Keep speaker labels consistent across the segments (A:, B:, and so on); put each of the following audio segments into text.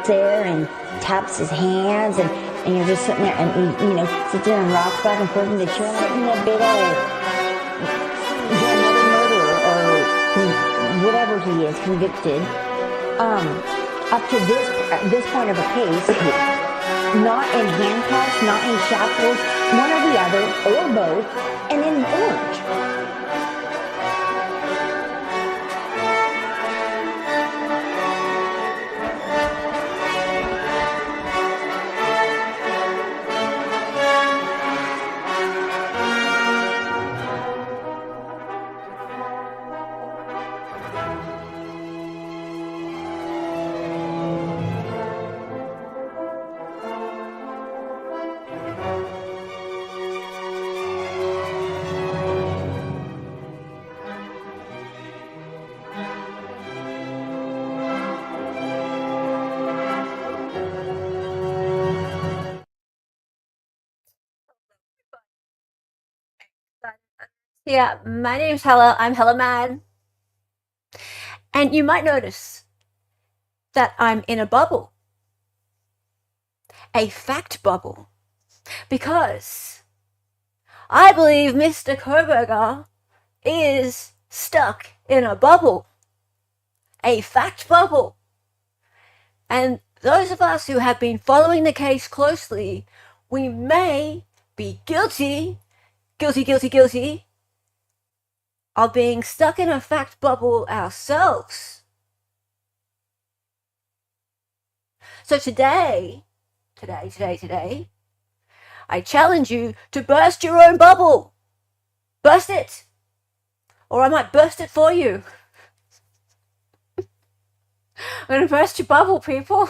A: there and taps his hands, and you're just sitting there, and you know, sits there and rocks back and forth in the chair, sitting a bit of another murderer or whatever he is, convicted. Up to this point of a case, not in handcuffs, not in shackles, one or the other, or both, and in orange.
B: Yeah, my name's Hella. I'm Hella Mad. And you might notice that I'm in a bubble. A fact bubble. Because I believe Mr. Kohberger is stuck in a bubble. A fact bubble. And those of us who have been following the case closely, we may be guilty of being stuck in a fact bubble ourselves. So today, I challenge you to burst your own bubble. Burst it. Or I might burst it for you. I'm going to burst your bubble, people.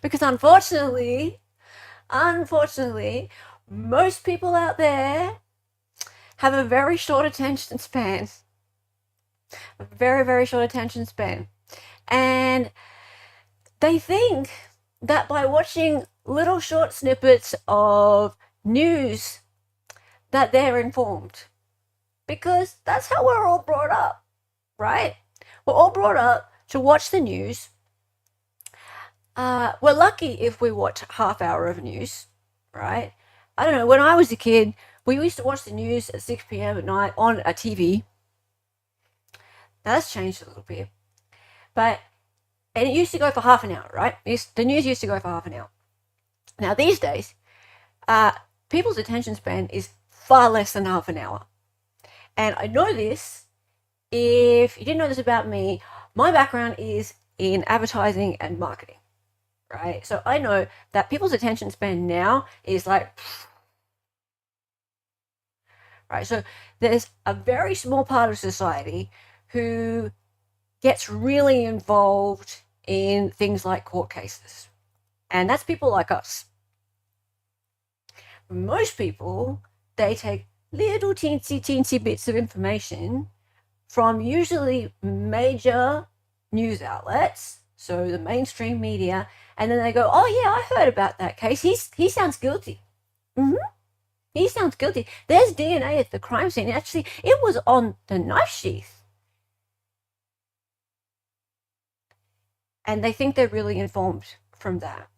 B: Because unfortunately, most people out there have a very short attention span. A very, very short attention span. And they think that by watching little short snippets of news that they're informed. Because that's how we're all brought up, right? We're all brought up to watch the news. We're lucky if we watch a half hour of news, right? I don't know, when I was a kid, we used to watch the news at 6 p.m. at night on a TV. Now that's changed a little bit. And it used to go for half an hour, right? The news used to go for half an hour. Now these days, people's attention span is far less than half an hour. And I know this, if you didn't know this about me, my background is in advertising and marketing, right? So I know that people's attention span now is like, right? So there's a very small part of society who gets really involved in things like court cases. And that's people like us. Most people, they take little teensy bits of information from usually major news outlets, so the mainstream media, and then they go, oh yeah, I heard about that case. He sounds guilty. He sounds guilty. There's DNA at the crime scene. Actually, it was on the knife sheath. And they think they're really informed from that.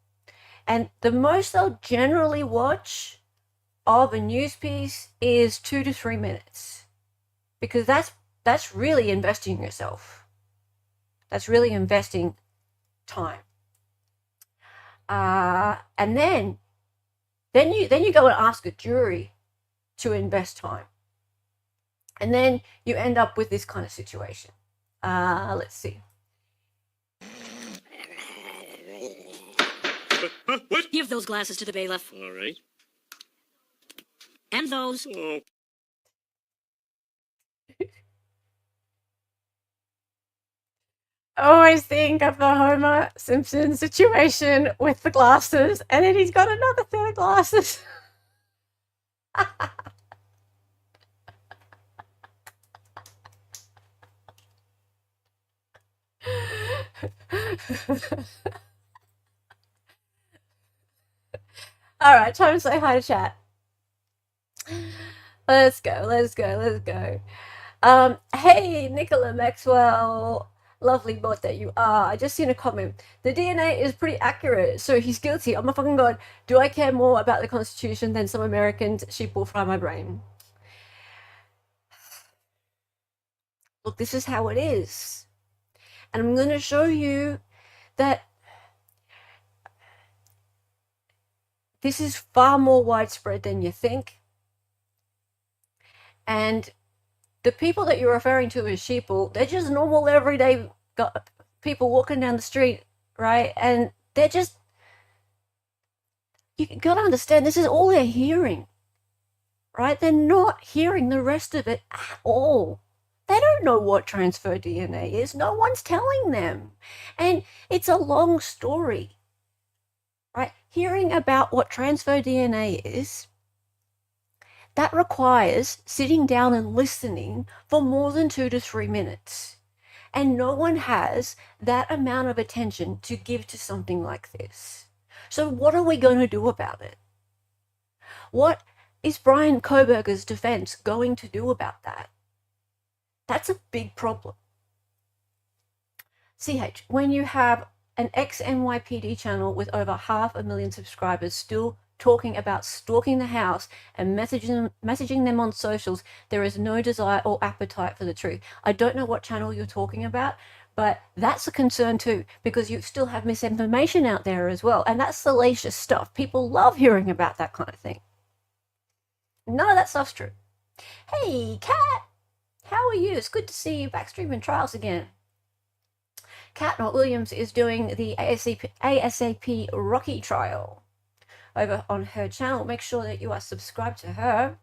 B: And the most they'll generally watch of a news piece is 2 to 3 minutes. Because that's really investing in yourself. That's really investing time. And then you go and ask a jury to invest time. And then you end up with this kind of situation. Let's see.
C: What? Give those glasses to the bailiff.
D: All right.
C: And those.
D: Oh.
B: always think of the Homer Simpson situation with the glasses, and then he's got another set of glasses. All right, time to say hi to chat. Let's go. Hey, Nicola Maxwell. Lovely bot that you are. I just seen a comment. The DNA is pretty accurate, so he's guilty. Oh my fucking god. Do I care more about the Constitution than some Americans? Sheep will fry my brain. Look, this is how it is. And I'm going to show you that this is far more widespread than you think. And the people that you're referring to as sheeple, they're just normal, everyday people walking down the street, right? And they're just, you gotta understand, this is all they're hearing, right? They're not hearing the rest of it at all. They don't know what transfer DNA is. No one's telling them. And it's a long story, right? Hearing about what transfer DNA is, that requires sitting down and listening for more than 2 to 3 minutes. And no one has that amount of attention to give to something like this. So what are we going to do about it? What is Bryan Kohberger's defense going to do about that? That's a big problem. CH, when you have an ex-NYPD channel with over 500,000 subscribers still talking about stalking the house and messaging them on socials, there is no desire or appetite for the truth. I don't know what channel you're talking about, but that's a concern too, because you still have misinformation out there as well, and that's salacious stuff. People love hearing about that kind of thing. None of that stuff's true. Hey, Kat, how are you? It's good to see you back streaming trials again. Kat Not Williams is doing the ASAP Rocky trial over on her channel. Make sure that you are subscribed to her.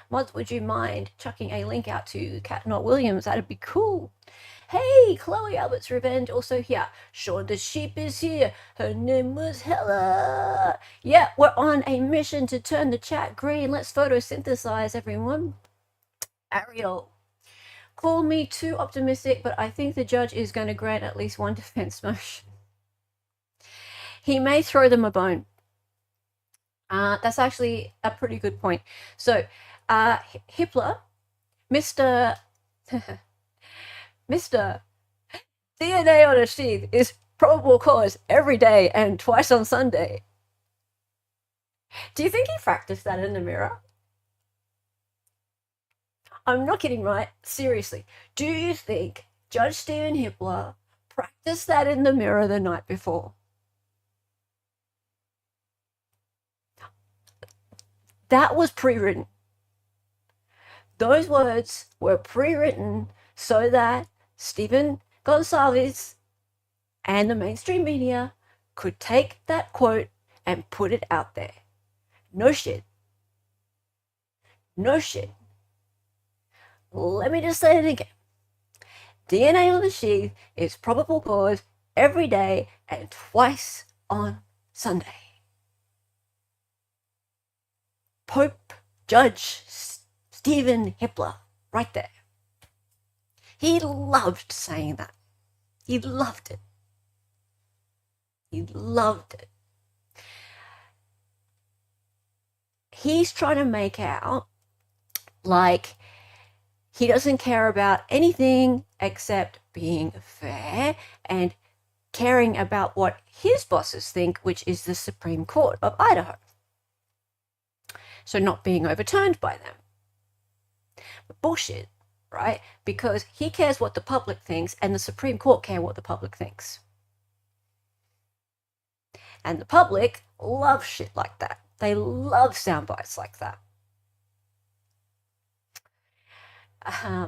B: Mods, would you mind chucking a link out to Kat Not Williams? That'd be cool. Hey, Chloe Albert's Revenge also here. Sean the Sheep is here. Her name was Hella. Yeah, we're on a mission to turn the chat green. Let's photosynthesize, everyone. Ariel. Call me too optimistic, but I think the judge is going to grant at least one defense motion. He may throw them a bone. That's actually a pretty good point. So, Hippler, Mr. Mr. DNA on a sheath is probable cause every day and twice on Sunday. Do you think he practiced that in the mirror? I'm not kidding, right? Seriously. Do you think Judge Stephen Hippler practiced that in the mirror the night before? That was pre-written. Those words were pre-written so that Stephen Gonsalves and the mainstream media could take that quote and put it out there. No shit. No shit. Let me just say it again. DNA on the sheath is probable cause every day and twice on Sunday. Pope Judge Stephen Hippler, right there. He loved saying that. He loved it. He loved it. He's trying to make out like he doesn't care about anything except being fair and caring about what his bosses think, which is the Supreme Court of Idaho. So not being overturned by them. But bullshit, right? Because he cares what the public thinks and the Supreme Court care what the public thinks. And the public love shit like that. They love sound bites like that.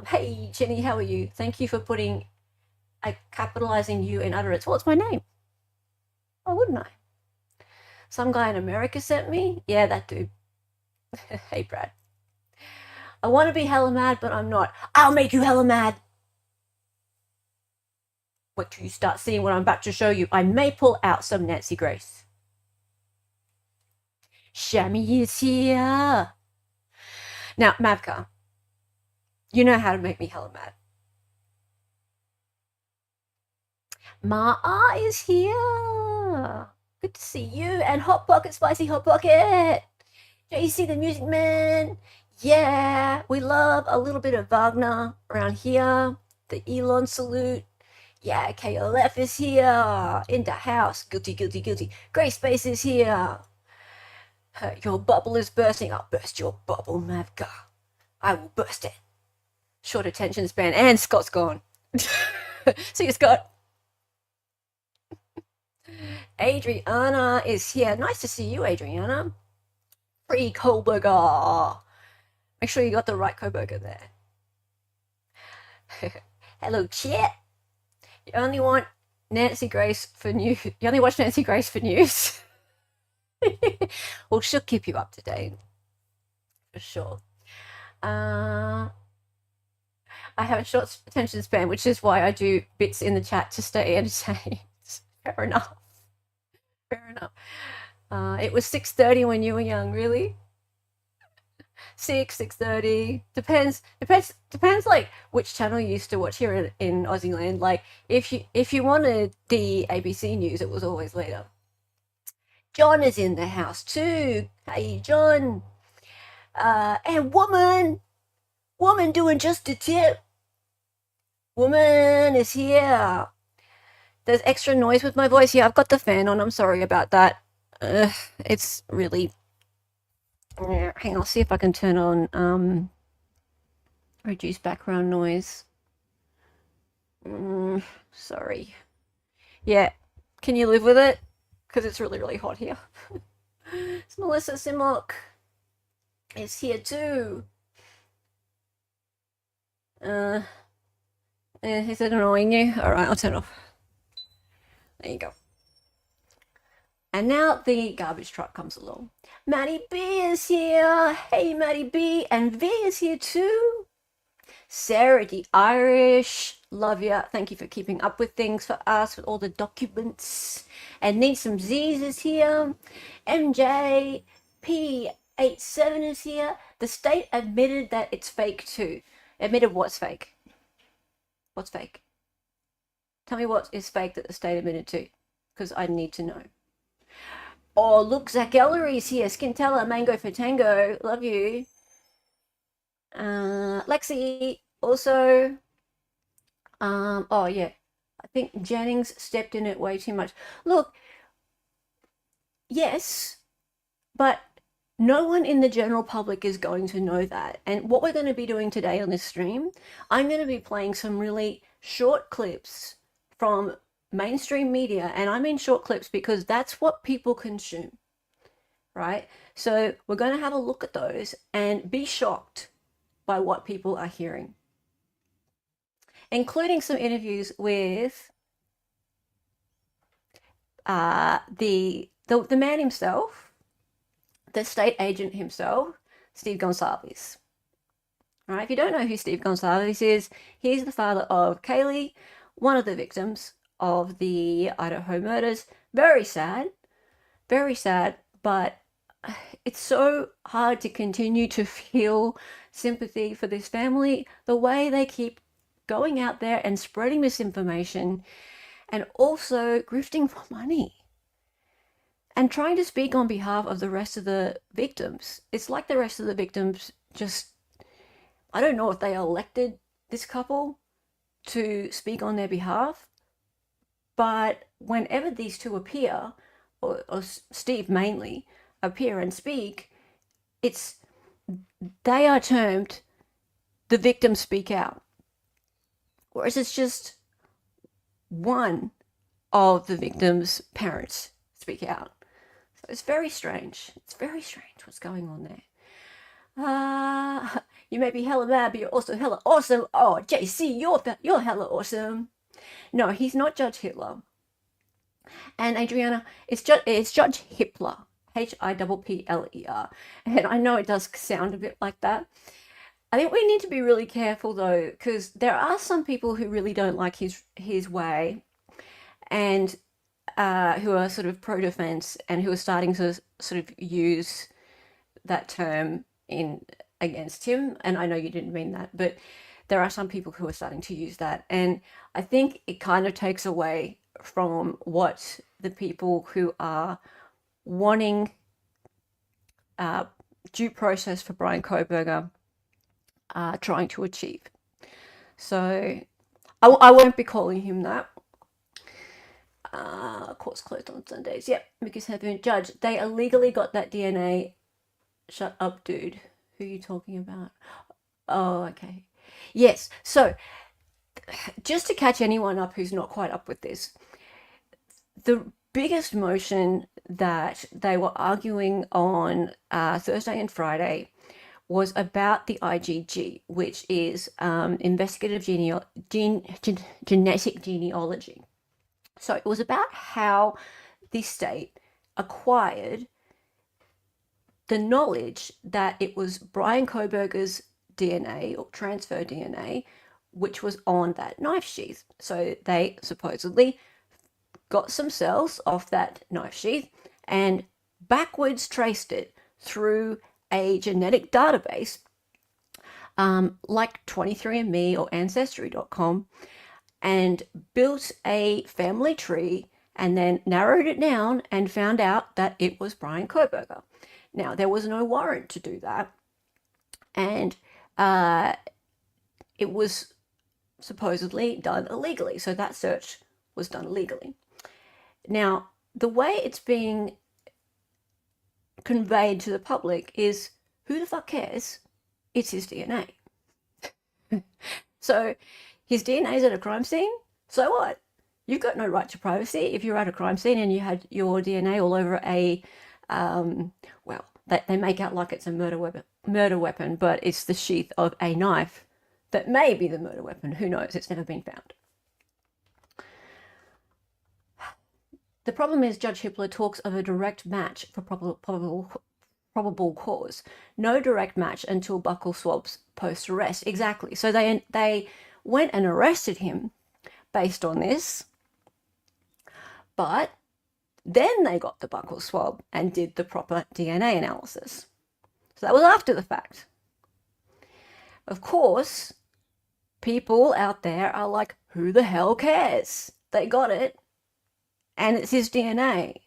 B: Hey, Jenny, how are you? Thank you for capitalizing you in utterance. What's my name? Why wouldn't I? Some guy in America sent me? Yeah, that dude. Hey, Brad. I want to be hella mad, but I'm not. I'll make you hella mad. Wait till you start seeing what I'm about to show you. I may pull out some Nancy Grace. Shammy is here. Now, Mavka, you know how to make me hella mad. Ma is here. Good to see you. And Hot Pocket, Spicy Hot Pocket. JC the Music Man. Yeah, we love a little bit of Wagner around here. The Elon salute. Yeah, KLF is here. In the house. Guilty, guilty, guilty. Grey Space is here. Your bubble is bursting. I'll burst your bubble, Mavka. I will burst it. Short attention span. And Scott's gone. See you, Scott. Adriana is here. Nice to see you, Adriana. Free Kohberger. Make sure you got the right Kohberger there. Hello, chat. You only want Nancy Grace for news. You only watch Nancy Grace for news. Well, she'll keep you up to date. For sure. I have a short attention span, which is why I do bits in the chat to stay entertained. Fair enough. Fair enough. It was 6:30 when you were young, really? 6:30. Depends like which channel you used to watch here in Aussie land. Like if you wanted the ABC news, it was always later. John is in the house too. Hey John. And woman doing just a tip. Woman is here. There's extra noise with my voice. Yeah, I've got the fan on. I'm sorry about that. It's really... Hang on, I'll see if I can turn on reduce background noise. Sorry. Yeah, can you live with it? Because it's really, really hot here. It's Melissa Simok. It's here too. Is it annoying you? Alright, I'll turn off. There you go. And now the garbage truck comes along. Maddie B is here. Hey, Maddie B. And V is here too. Sarah the Irish. Love ya. Thank you for keeping up with things for us, with all the documents. And Need Some Z's is here. MJ P87 is here. The state admitted that it's fake too. Admitted what's fake? What's fake? Tell me what is fake that the state admitted to, because I need to know. Oh, look, Zach Ellery's here. Skintella, Mango for Tango. Love you. Lexi, also. Oh, yeah. I think Jennings stepped in it way too much. Look, yes, but no one in the general public is going to know that. And what we're going to be doing today on this stream, I'm going to be playing some really short clips from mainstream media, and I mean short clips because that's what people consume, right? So we're going to have a look at those and be shocked by what people are hearing, including some interviews with the man himself, the state agent himself, Steve Gonsalves. All right, if you don't know who Steve Gonsalves is, he's the father of Kaylee, one of the victims of the Idaho murders. Very sad, but it's so hard to continue to feel sympathy for this family, the way they keep going out there and spreading misinformation and also grifting for money and trying to speak on behalf of the rest of the victims. It's like the rest of the victims just, I don't know if they elected this couple to speak on their behalf, but whenever these two appear, or Steve mainly, appear and speak, they are termed the victims speak out. Whereas it's just one of the victim's parents speak out. So it's very strange. It's very strange what's going on there. You may be hella mad, but you're also hella awesome. Oh, JC, you're hella awesome. No, he's not Judge Hitler. And Adriana, it's Judge Hippler. Hippler. And I know it does sound a bit like that. I think we need to be really careful though, because there are some people who really don't like his way, and who are sort of pro-defense and who are starting to sort of use that term in against him. And I know you didn't mean that, but there are some people who are starting to use that, and I think it kind of takes away from what the people who are wanting due process for Bryan Kohberger are trying to achieve. So I won't be calling him that. Courts closed on Sundays. Yep, because have been judged. They illegally got that DNA. Shut up, dude. Who are you talking about? Oh, okay. Yes. So, just to catch anyone up who's not quite up with this, the biggest motion that they were arguing on Thursday and Friday was about the IgG, which is investigative genetic genealogy. So it was about how the state acquired the knowledge that it was Bryan Kohberger's DNA or transfer DNA, which was on that knife sheath. So they supposedly got some cells off that knife sheath and backwards traced it through a genetic database like 23andMe or Ancestry.com, and built a family tree and then narrowed it down and found out that it was Bryan Kohberger. Now, there was no warrant to do that, and it was supposedly done illegally. So that search was done illegally. Now, the way it's being conveyed to the public is, who the fuck cares? It's his DNA. So his DNA is at a crime scene. So what? You've got no right to privacy if you're at a crime scene and you had your DNA all over a, well, they make out like it's a murder weapon, but it's the sheath of a knife that may be the murder weapon. Who knows? It's never been found. The problem is Judge Hippler talks of a direct match for probable cause. No direct match until buccal swabs post-arrest. Exactly. So they went and arrested him based on this, but then they got the buccal swab and did the proper DNA analysis. So that was after the fact. Of course, people out there are like, who the hell cares? They got it, and it's his DNA.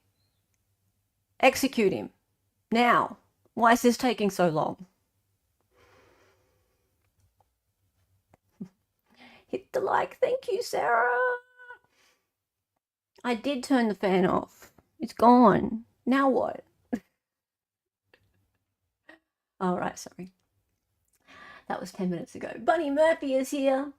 B: Execute him. Now. Why is this taking so long? Hit the like. Thank you, Sarah. I did turn the fan off. It's gone. Now what? All right, sorry. That was 10 minutes ago. Bunny Murphy is here.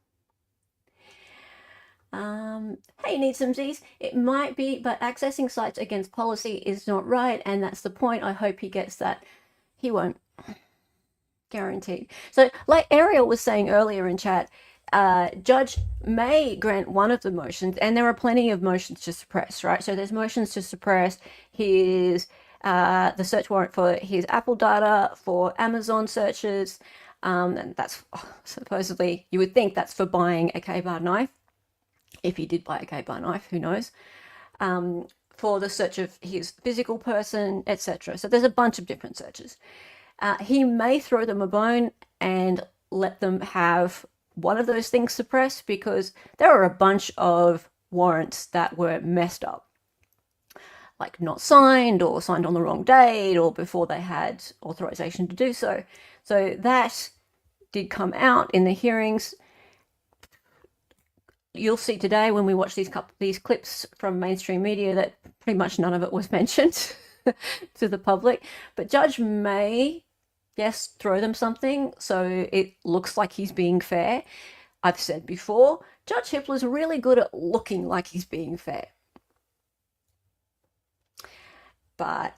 B: Hey, need some Z's? It might be, but accessing sites against policy is not right, and that's the point. I hope he gets that. He won't. Guaranteed. So, like Ariel was saying earlier in chat, Judge may grant one of the motions, and there are plenty of motions to suppress, right? So there's motions to suppress his the search warrant for his Apple data, for Amazon searches, and that's supposedly, you would think that's for buying a K-bar knife. If he did buy a K-bar knife, who knows? For the search of his physical person, etc. So there's a bunch of different searches. He may throw them a bone and let them have one of those things suppressed, because there are a bunch of warrants that were messed up, like not signed or signed on the wrong date or before they had authorization to do so. So that did come out in the hearings. You'll see today when we watch these clips from mainstream media that pretty much none of it was mentioned to the public. But Judge may, yes, throw them something so it looks like he's being fair. I've said before, Judge Hippler's really good at looking like he's being fair. But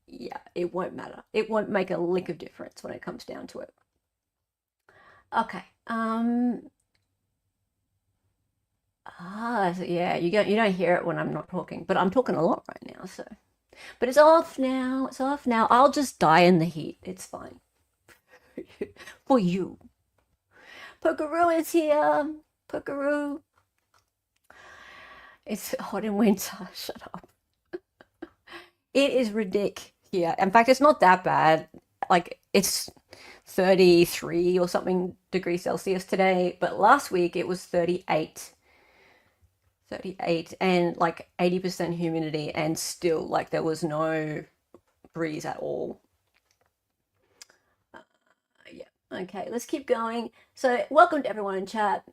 B: yeah, it won't matter. It won't make a lick of difference when it comes down to it. Okay. So yeah, you don't hear it when I'm not talking, but I'm talking a lot right now, so. But it's off now, I'll just die in the heat, it's fine. For you. Pokeroo is here. Pokeroo. It's hot in winter. Shut up. It is ridiculous here. In fact, it's not that bad. Like, it's 33 or something degrees Celsius today, but last week it was 38. 38 and like 80% humidity, and still like there was no breeze at all. Yeah. Okay, let's keep going. So, welcome to everyone in chat.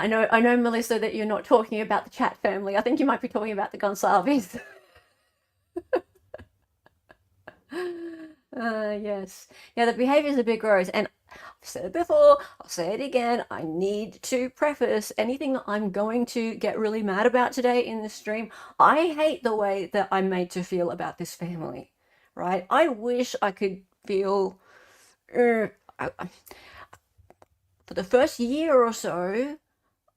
B: I know, Melissa, that you're not talking about the chat family. I think you might be talking about the Gonsalves. Yes. Yeah, the behavior is a bit gross. And I've said it before, I'll say it again. I need to preface anything that I'm going to get really mad about today in this stream. I hate the way that I'm made to feel about this family, right? I wish I could feel... for the first year or so,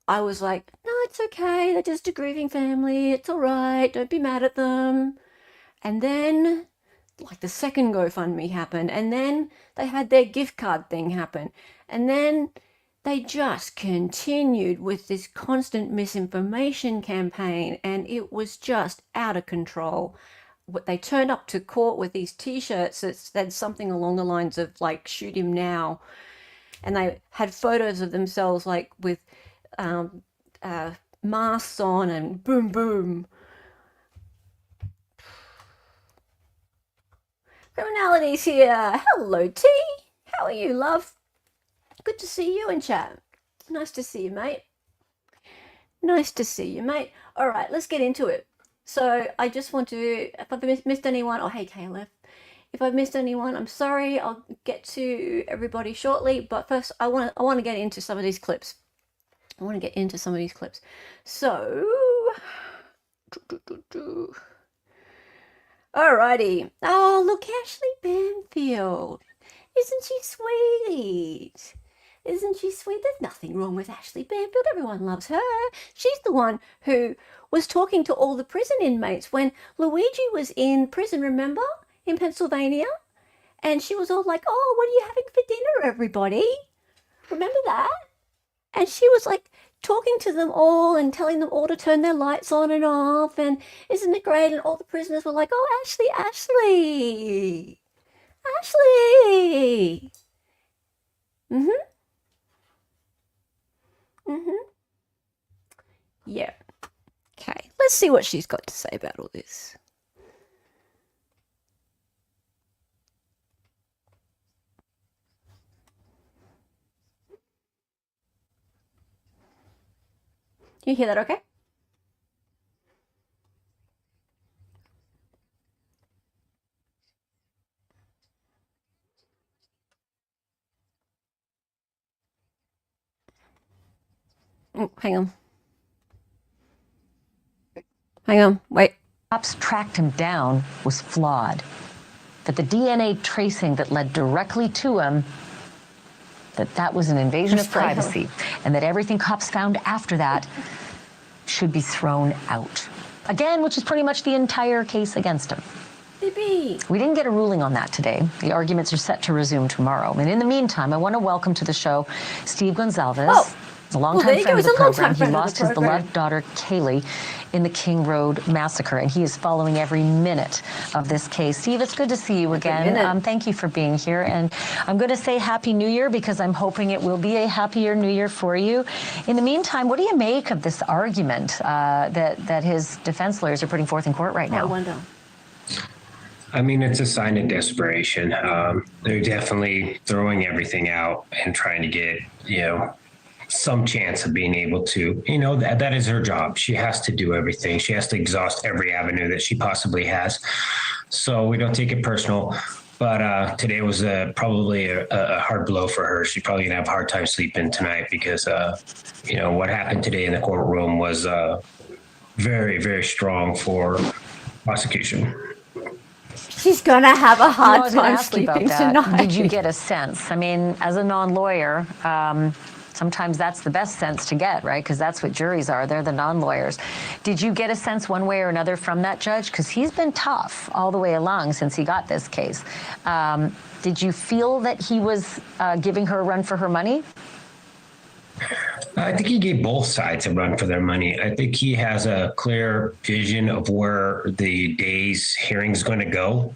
B: I was like, no, it's okay. They're just a grieving family. It's all right. Don't be mad at them. And then, like, the second GoFundMe happened. And then they had their gift card thing happen. And then they just continued with this constant misinformation campaign. And it was just out of control. They turned up to court with these T-shirts that said something along the lines of, like, shoot him now. And they had photos of themselves, like, with masks on and boom, boom. Criminality's here. Hello, T. How are you, love? Good to see you in chat. Nice to see you, mate. Nice to see you, mate. All right, let's get into it. So I just want to, if I've missed anyone, oh, hey, Caleb. If I've missed anyone, I'm sorry. I'll get to everybody shortly. But first, I want to get into some of these clips. So, alrighty. Oh, look, Ashley Banfield. Isn't she sweet? Isn't she sweet? There's nothing wrong with Ashley Banfield. Everyone loves her. She's the one who was talking to all the prison inmates when Luigi was in prison, remember? In Pennsylvania. And she was all like, oh, what are you having for dinner, everybody? Remember that? And she was like talking to them all and telling them all to turn their lights on and off. And isn't it great? And all the prisoners were like, oh, Ashley, Ashley. Ashley. Yeah. Okay. Let's see what she's got to say about all this. You hear that okay? Oh, hang on. Wait.
D: Cops tracked him down was flawed. That the DNA tracing that led directly to him, that was an invasion of privacy, and that everything cops found after that should be thrown out. Again, which is pretty much the entire case against him.
B: Baby.
D: We didn't get a ruling on that today. The arguments are set to resume tomorrow. And in the meantime, I want to welcome to the show Steve Gonsalves.
B: Oh.
D: A longtime friend of the program. He lost his
B: program.
D: beloved daughter, Kaylee, in the King Road massacre, and he is following every minute of this case. Steve, it's good to see you again. Thank you for being here, and I'm going to say Happy New Year because I'm hoping it will be a happier New Year for you. In the meantime, what do you make of this argument that his defense lawyers are putting forth in court right now?
B: I wonder.
E: I mean, it's a sign of desperation. They're definitely throwing everything out and trying to get, some chance of being able to, that is her job. She has to do everything. She has to exhaust every avenue that she possibly has. So we don't take it personal. But today was probably a hard blow for her. She's probably going to have a hard time sleeping tonight because, what happened today in the courtroom was very, very strong for prosecution.
B: She's going to have a hard time
D: sleeping
B: tonight.
D: Did you get a sense? I mean, as a non-lawyer, Sometimes that's the best sense to get, right? Because that's what juries are. They're the non-lawyers. Did you get a sense one way or another from that judge? Because he's been tough all the way along since he got this case. Did you feel that he was giving her a run for her money?
E: I think he gave both sides a run for their money. I think he has a clear vision of where the day's hearing is going to go.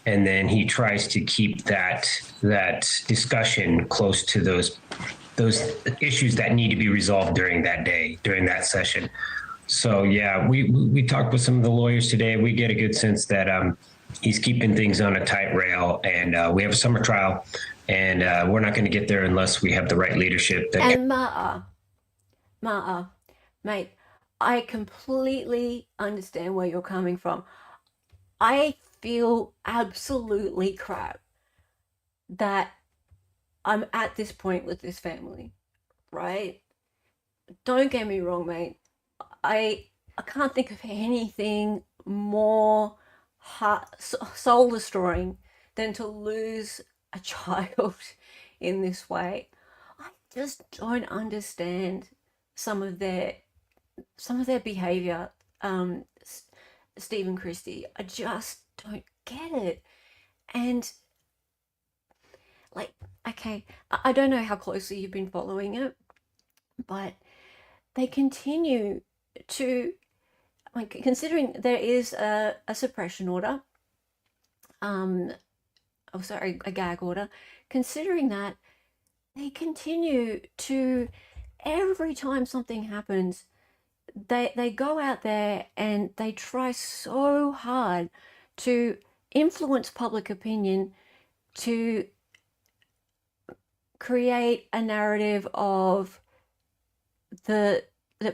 E: And then he tries to keep that discussion close to those issues that need to be resolved during that day, during that session. So yeah, we talked with some of the lawyers today. We get a good sense that he's keeping things on a tight rail, and we have a summer trial, and we're not going to get there unless we have the right leadership.
B: And Ma'a, mate, I completely understand where you're coming from. I feel absolutely crap that I'm at this point with this family, right? Don't get me wrong, mate. I can't think of anything more soul destroying than to lose a child in this way. I just don't understand some of their behavior, Stephen Christie. I just don't get it. And like, okay, I don't know how closely you've been following it, but they continue to, like, considering there is a suppression order, a gag order, considering that, they continue to, every time something happens, they go out there and they try so hard to influence public opinion, to create a narrative of that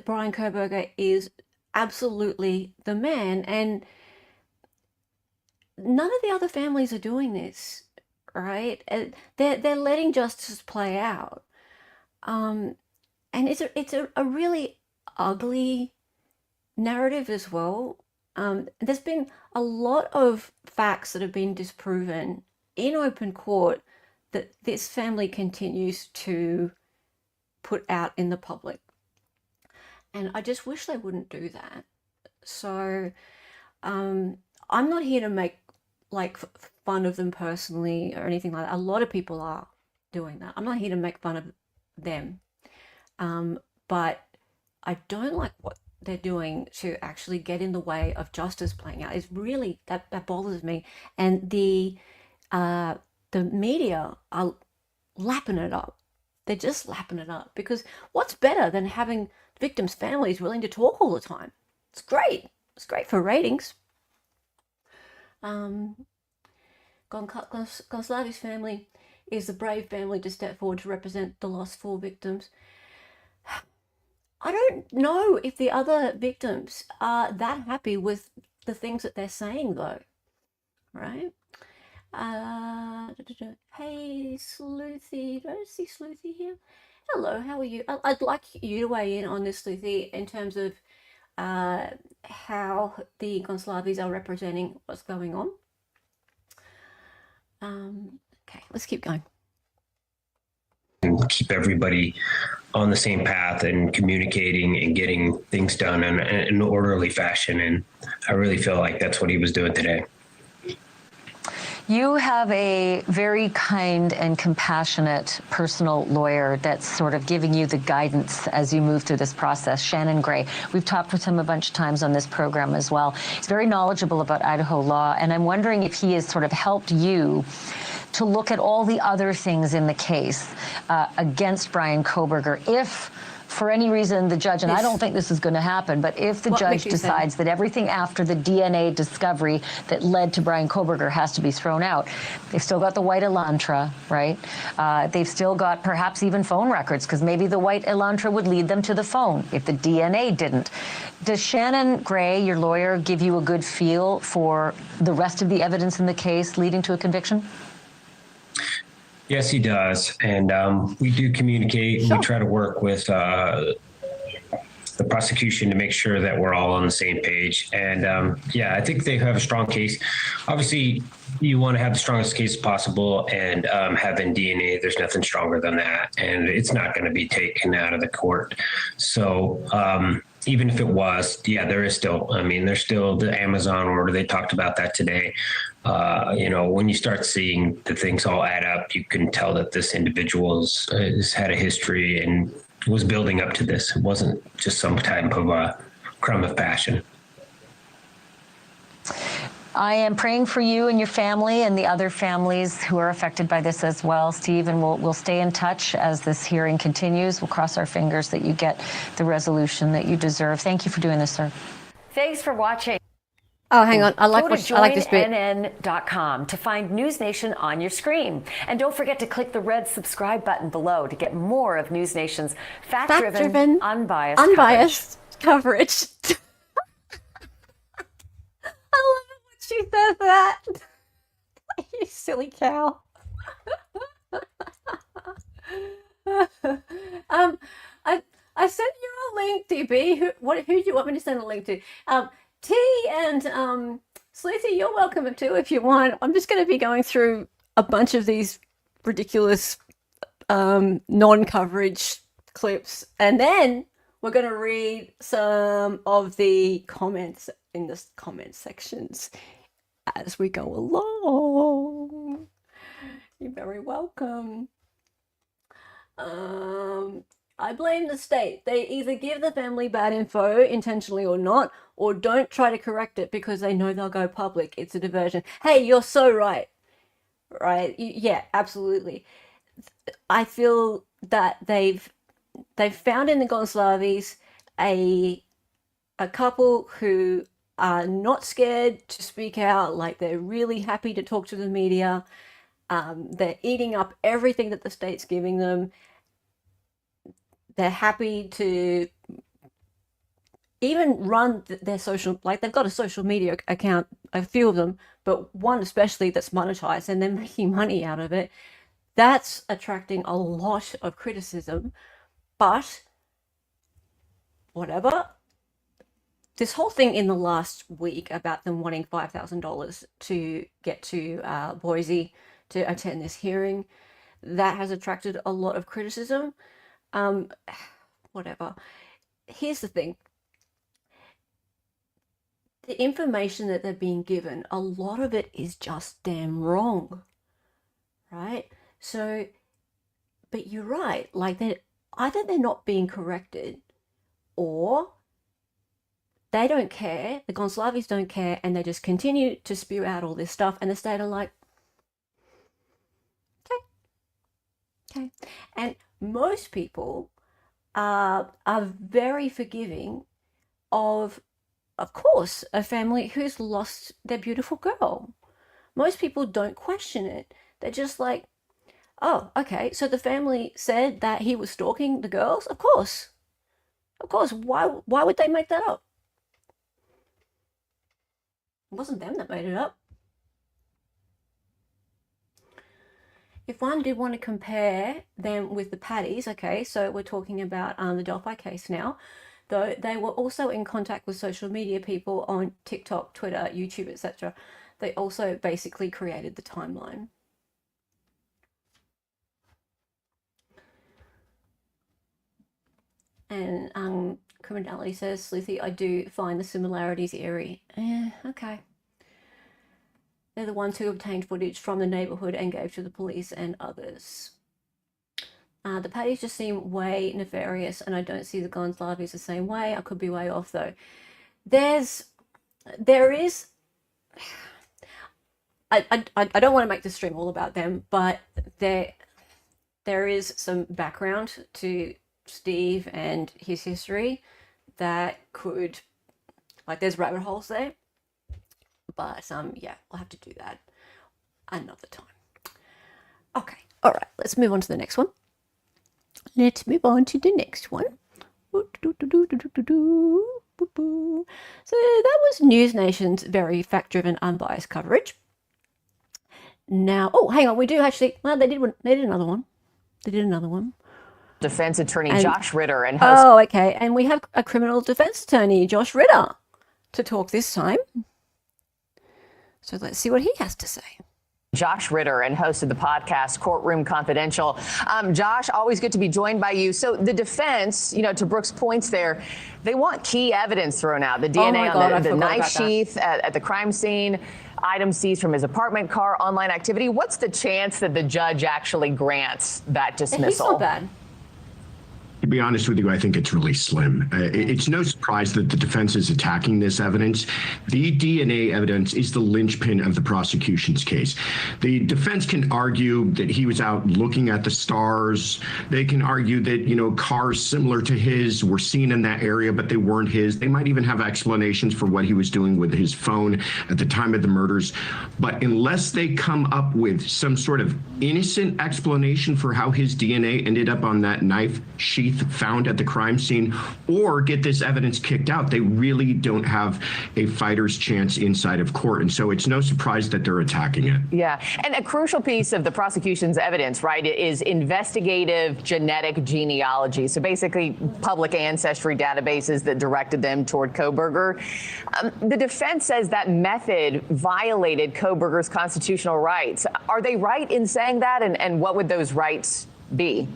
B: Bryan Kohberger is absolutely the man, and none of the other families are doing this, right? They're letting justice play out, and it's a really ugly narrative as well. There's been a lot of facts that have been disproven in open court that this family continues to put out in the public. And I just wish they wouldn't do that. So I'm not here to make like fun of them personally or anything like that. A lot of people are doing that. I'm not here to make fun of them. But I don't like what they're doing to actually get in the way of justice playing out. It's really, that bothers me. And the media are lapping it up. They're just lapping it up, because what's better than having victims' families willing to talk all the time? It's great. It's great for ratings. Gonslavi's family is the brave family to step forward to represent the lost 4 victims. I don't know if the other victims are that happy with the things that they're saying, though, right? Hey, Sleuthy. Do I see Sleuthy here? Hello, how are you? I'd like you to weigh in on this, Sleuthy, in terms of how the Gonslavis are representing what's going on. Okay, let's keep going.
E: And keep everybody on the same path and communicating and getting things done in an orderly fashion. And I really feel like that's what he was doing today.
D: You have a very kind and compassionate personal lawyer that's sort of giving you the guidance as you move through this process, Shannon Gray. We've talked with him a bunch of times on this program as well. He's very knowledgeable about Idaho law, and I'm wondering if he has sort of helped you to look at all the other things in the case against Bryan Kohberger. If for any reason the judge, and I don't think this is going to happen, but if the judge decides that everything after the DNA discovery that led to Bryan Kohberger has to be thrown out, they've still got the white Elantra, right? They've still got perhaps even phone records, because maybe the white Elantra would lead them to the phone if the DNA didn't. Does Shannon Gray, your lawyer, give you a good feel for the rest of the evidence in the case leading to a conviction?
E: Yes, he does. And we do communicate. Sure. We try to work with the prosecution to make sure that we're all on the same page. And yeah, I think they have a strong case. Obviously, you want to have the strongest case possible, and having DNA, there's nothing stronger than that. And it's not going to be taken out of the court. So even if it was, yeah, there is still, I mean, there's still the Amazon order. They talked about that today. You know, when you start seeing the things all add up, you can tell that this individual has had a history and was building up to this. It wasn't just some type of a crime of passion.
D: I am praying for you and your family and the other families who are affected by this as well, Steve, and we'll stay in touch as this hearing continues. We'll cross our fingers that you get the resolution that you deserve. Thank you for doing this, sir. Thanks for watching.
B: Oh, hang on. I like this bit.
D: joinnn.com to find News Nation on your screen. And don't forget to click the red subscribe button below to get more of News Nation's fact-driven, unbiased
B: coverage. I love it when she says that. You silly cow. I sent you a link, DB. Who do you want me to send a link to? T and Sleazy, you're welcome too if you want. I'm just going to be going through a bunch of these ridiculous non-coverage clips, and then we're going to read some of the comments in the comment sections as we go along. You're very welcome. I blame the state. They either give the family bad info intentionally or not, or don't try to correct it because they know they'll go public. It's a diversion. Hey, you're so right. Right? Yeah, absolutely. I feel that they've found in the Gonslavis a couple who are not scared to speak out. Like, they're really happy to talk to the media. They're eating up everything that the state's giving them. They're happy to even run their social, like they've got a social media account, a few of them, but one especially that's monetized, and they're making money out of it. That's attracting a lot of criticism, but whatever. This whole thing in the last week about them wanting $5,000 to get to Boise to attend this hearing, that has attracted a lot of criticism. Whatever. Here's the thing. The information that they're being given, a lot of it is just damn wrong. Right? So, but you're right. Like, either they're not being corrected, or they don't care. The Gonslavis don't care, and they just continue to spew out all this stuff, and the state are like, okay. And most people are very forgiving of course, a family who's lost their beautiful girl. Most people don't question it. They're just like, oh, okay, so the family said that he was stalking the girls? Of course. Of course. Why would they make that up? It wasn't them that made it up. If one did want to compare them with the Paddies, okay, so we're talking about the Delphi case now, though they were also in contact with social media people on TikTok, Twitter, YouTube, etc. They also basically created the timeline. And Criminality says, Sleuthy, I do find the similarities eerie. Okay. They're the ones who obtained footage from the neighborhood and gave to the police and others. The Paddies just seem way nefarious, and I don't see the Gonslavis the same way. I could be way off, though. There is... I don't want to make the stream all about them, but there is some background to Steve and his history that could... Like, there's rabbit holes there. But, yeah, I'll have to do that another time. Okay, all right, let's move on to the next one. Let's move on to the next one. So that was News Nation's very fact-driven, unbiased coverage. Now, oh, hang on, we do actually, well, they did another one. They did another one.
F: Defense attorney
B: And-
F: Josh Ritter and
B: Oh, okay. And we have a criminal defense attorney, Josh Ritter, to talk this time. So let's see what he has to say.
F: Josh Ritter and host of the podcast Courtroom Confidential. Josh, always good to be joined by you. So the defense, to Brooke's points there, they want key evidence thrown out. The DNA on the knife sheath at the crime scene, items seized from his apartment, car, online activity. What's the chance that the judge actually grants that dismissal?
B: He's not bad.
G: To be honest with you, I think it's really slim. It's no surprise that the defense is attacking this evidence. The DNA evidence is the linchpin of the prosecution's case. The defense can argue that he was out looking at the stars. They can argue that, cars similar to his were seen in that area, but they weren't his. They might even have explanations for what he was doing with his phone at the time of the murders. But unless they come up with some sort of innocent explanation for how his DNA ended up on that knife sheath found at the crime scene, or get this evidence kicked out, they really don't have a fighter's chance inside of court. And so it's no surprise that they're attacking it.
F: Yeah. And a crucial piece of the prosecution's evidence, right, is investigative genetic genealogy. So basically public ancestry databases that directed them toward Kohberger. The defense says that method violated Kohberger's constitutional rights. Are they right in saying that? And what would those rights be?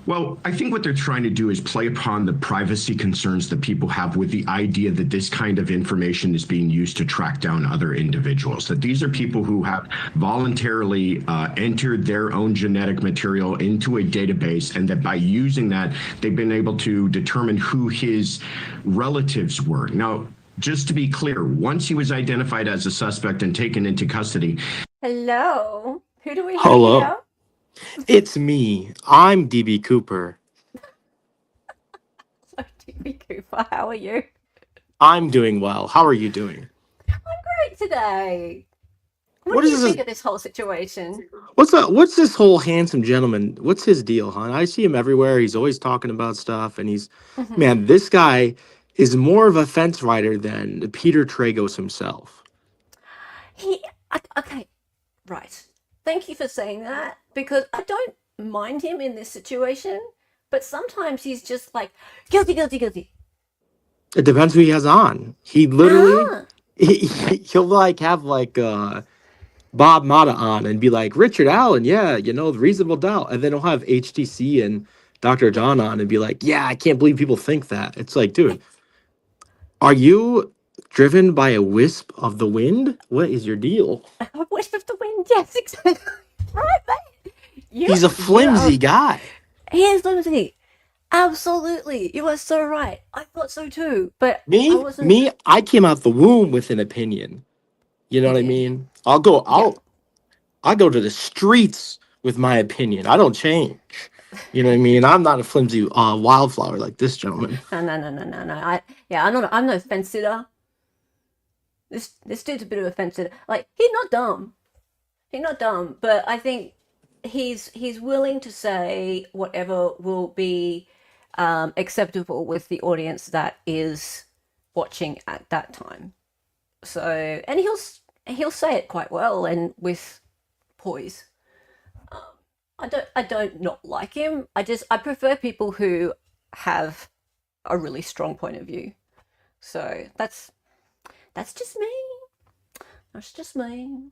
G: Well, I think what they're trying to do is play upon the privacy concerns that people have with the idea that this kind of information is being used to track down other individuals, that these are people who have voluntarily entered their own genetic material into a database, and that by using that, they've been able to determine who his relatives were. Now, just to be clear, once he was identified as a suspect and taken into custody.
B: Hello? Who do we have
H: Hello.
B: here?
H: It's me. I'm DB Cooper.
B: So, DB Cooper, how are you?
H: I'm doing well. How are you doing?
B: I'm great today. What
H: What
B: do
H: is
B: you
H: this-
B: think of this whole situation?
H: What's this whole handsome gentleman? What's his deal, hon? I see him everywhere. He's always talking about stuff, and man, this guy is more of a fence rider than Peter Tragos himself.
B: Okay, right. Thank you for saying that, because I don't mind him in this situation, but sometimes he's just like, guilty, guilty, guilty.
H: It depends who he has on. He literally, he'll like have like Bob Mata on and be like, Richard Allen, yeah, the reasonable doubt. And then he'll have HTC and Dr. John on and be like, yeah, I can't believe people think that. It's like, dude, are you driven by a wisp of the wind? What is your deal?
B: A wisp of the wind, yes, exactly. Right, mate.
H: He's a flimsy guy.
B: He is flimsy. Absolutely. You are so right. I thought so too. But
H: I came out the womb with an opinion. You know what I mean? I'll go to the streets with my opinion. I don't change. You know what I mean? I'm not a flimsy wildflower like this gentleman.
B: No. I'm no fence sitter. This dude's a bit of a fence sitter. Like, he's not dumb. He's not dumb, but I think he's willing to say whatever will be acceptable with the audience that is watching at that time. So, and he'll say it quite well and with poise. I don't not like him. I prefer people who have a really strong point of view. So that's just me. That's just me.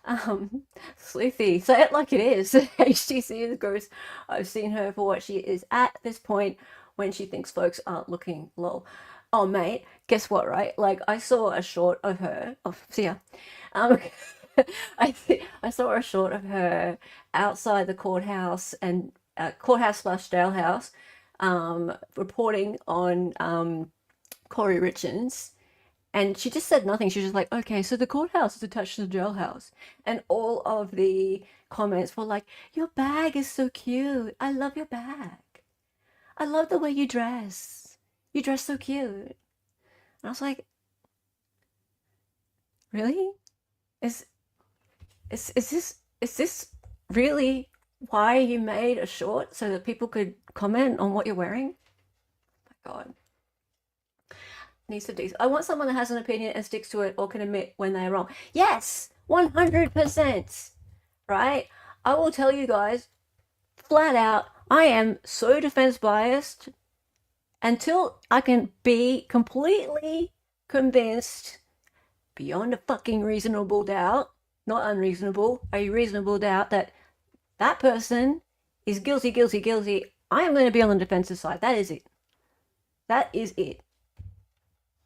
B: Sleuthy, say it like it is. HTC is gross. I've seen her for what she is at this point when she thinks folks aren't looking. Lol. Oh mate, guess what, right? Like, I saw a short of her. Oh, see ya. I saw a short of her outside the courthouse and courthouse/jailhouse, reporting on Corey Richards. And she just said nothing. She was just like, okay, so the courthouse is attached to the jailhouse. And all of the comments were like, your bag is so cute. I love your bag. I love the way you dress. You dress so cute. And I was like, really? Is this really why you made a short, so that people could comment on what you're wearing? Oh my God. Needs to do. I want someone that has an opinion and sticks to it, or can admit when they're wrong. Yes, 100%. Right? I will tell you guys, flat out, I am so defense biased until I can be completely convinced beyond a fucking reasonable doubt, not unreasonable, a reasonable doubt that that person is guilty, guilty, guilty. I am going to be on the defensive side. That is it. That is it.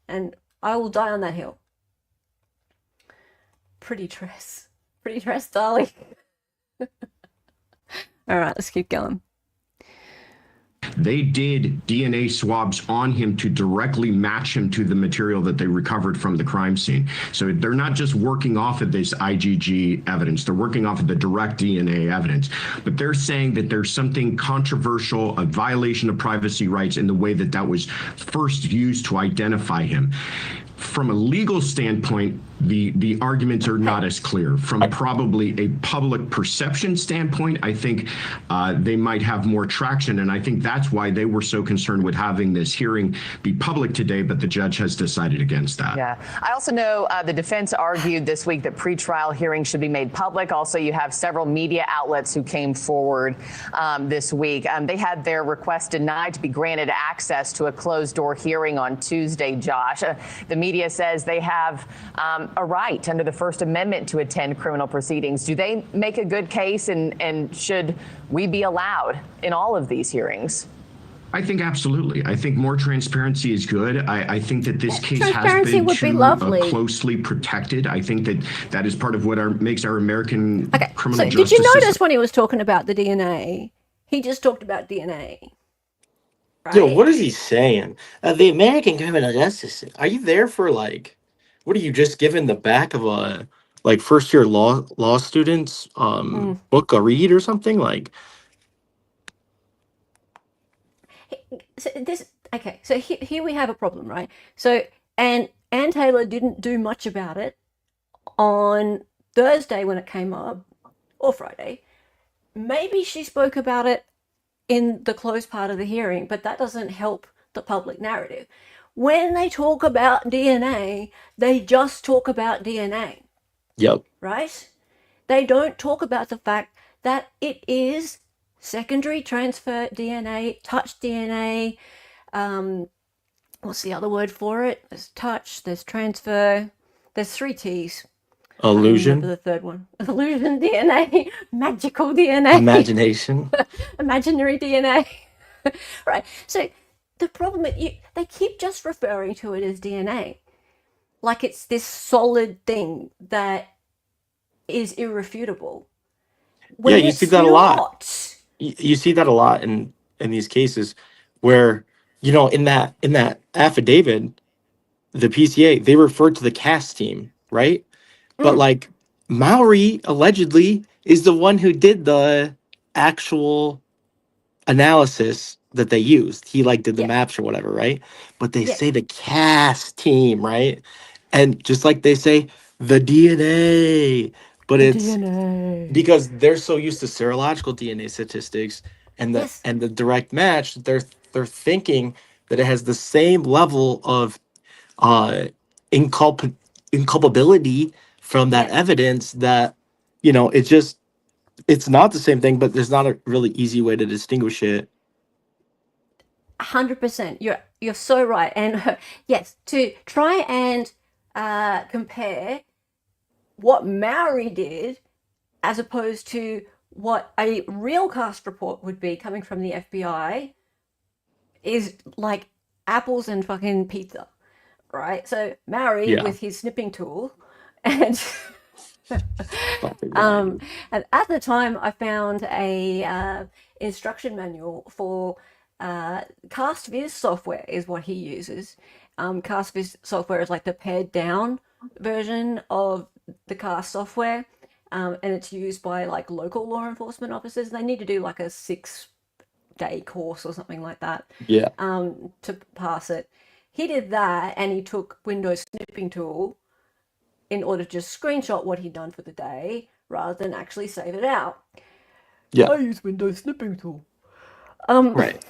B: And I will die on that hill. Pretty dress, darling. All right, let's keep going.
G: They did DNA swabs on him to directly match him to the material that they recovered from the crime scene. So they're not just working off of this IgG evidence, they're working off of the direct DNA evidence. But they're saying that there's something controversial, a violation of privacy rights in the way that that was first used to identify him. From a legal standpoint, the arguments are not as clear. From probably a public perception standpoint, I think they might have more traction. And I think that's why they were so concerned with having this hearing be public today, but the judge has decided against that.
F: Yeah. I also know the defense argued this week that pretrial hearings should be made public. Also, you have several media outlets who came forward this week. They had their request denied to be granted access to a closed-door hearing on Tuesday, Josh. The media says they have a right under the First Amendment to attend criminal proceedings. Do they make a good case, and should we be allowed in all of these hearings?
G: I think absolutely. I think more transparency is good. I think that this case has
B: Transparency
G: been
B: would be
G: too
B: lovely.
G: Closely protected. I think that is part of what makes our American criminal
B: so
G: justice
B: did you notice
G: system.
B: when he was talking about the DNA, he just talked about DNA? Right?
H: Yo, what is he saying? The American criminal justice system. Are you there for like, what are you just giving the back of a like first year law students book a read or something like?
B: So here we have a problem, right? So and Ann Taylor didn't do much about it on Thursday when it came up, or Friday. Maybe she spoke about it in the closed part of the hearing, but that doesn't help the public narrative. When they talk about DNA, they just talk about DNA.
H: Yep.
B: Right? They don't talk about the fact that it is secondary transfer DNA, touch DNA. What's the other word for it? There's touch, there's transfer, there's 3 T's.
H: Illusion.
B: The third one. Illusion DNA, magical DNA.
H: Imagination.
B: Imaginary DNA. Right. So the problem is they keep just referring to it as DNA. Like it's this solid thing that is irrefutable.
H: Yeah, you see that a lot. You see that a lot in these cases where, in that affidavit, the PCA, they referred to the CAS team, right? But like Mowry allegedly is the one who did the actual analysis that they used. He like did the maps or whatever, right? But they say the CAS team, right? And just like they say the DNA, but it's DNA. Because they're so used to serological DNA statistics and the direct match, they're thinking that it has the same level of inculpability from that evidence that, it's not the same thing, but there's not a really easy way to distinguish it.
B: 100%. You're so right. And yes, to try and compare what Mowry did as opposed to what a real cast report would be coming from the FBI is like apples and fucking pizza, right? So Mowry with his snipping tool and and at the time I found a instruction manual for CastViz software is what he uses. CastViz software is like the pared down version of the CAST software, and it's used by like local law enforcement officers. They need to do like a 6-day course or something like that to pass it. He did that, and he took Windows snipping tool in order to just screenshot what he'd done for the day rather than actually save it out. I use Windows snipping tool.
H: Right.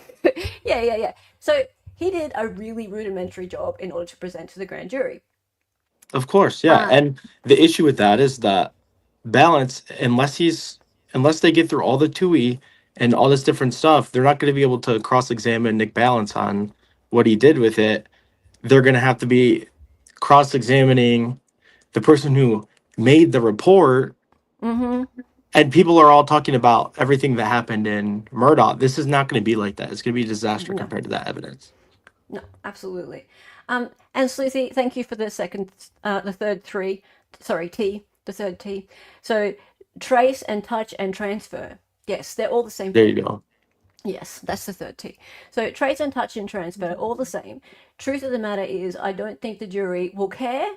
B: Yeah. So he did a really rudimentary job in order to present to the grand jury.
H: Of course, yeah. And the issue with that is that balance, unless they get through all the TUI and all this different stuff, they're not going to be able to cross-examine Nick Balance on what he did with it. They're going to have to be cross-examining the person who made the report. And people are all talking about everything that happened in Murdoch. This is not going to be like that. It's going to be a disaster compared to that evidence.
B: No, absolutely. And Sleuthy, thank you for the third T. So trace and touch and transfer. Yes, they're all the same
H: There
B: thing.
H: you go.
B: Yes, that's the third T. So trace and touch and transfer, all the same. Truth of the matter is, I don't think the jury will care,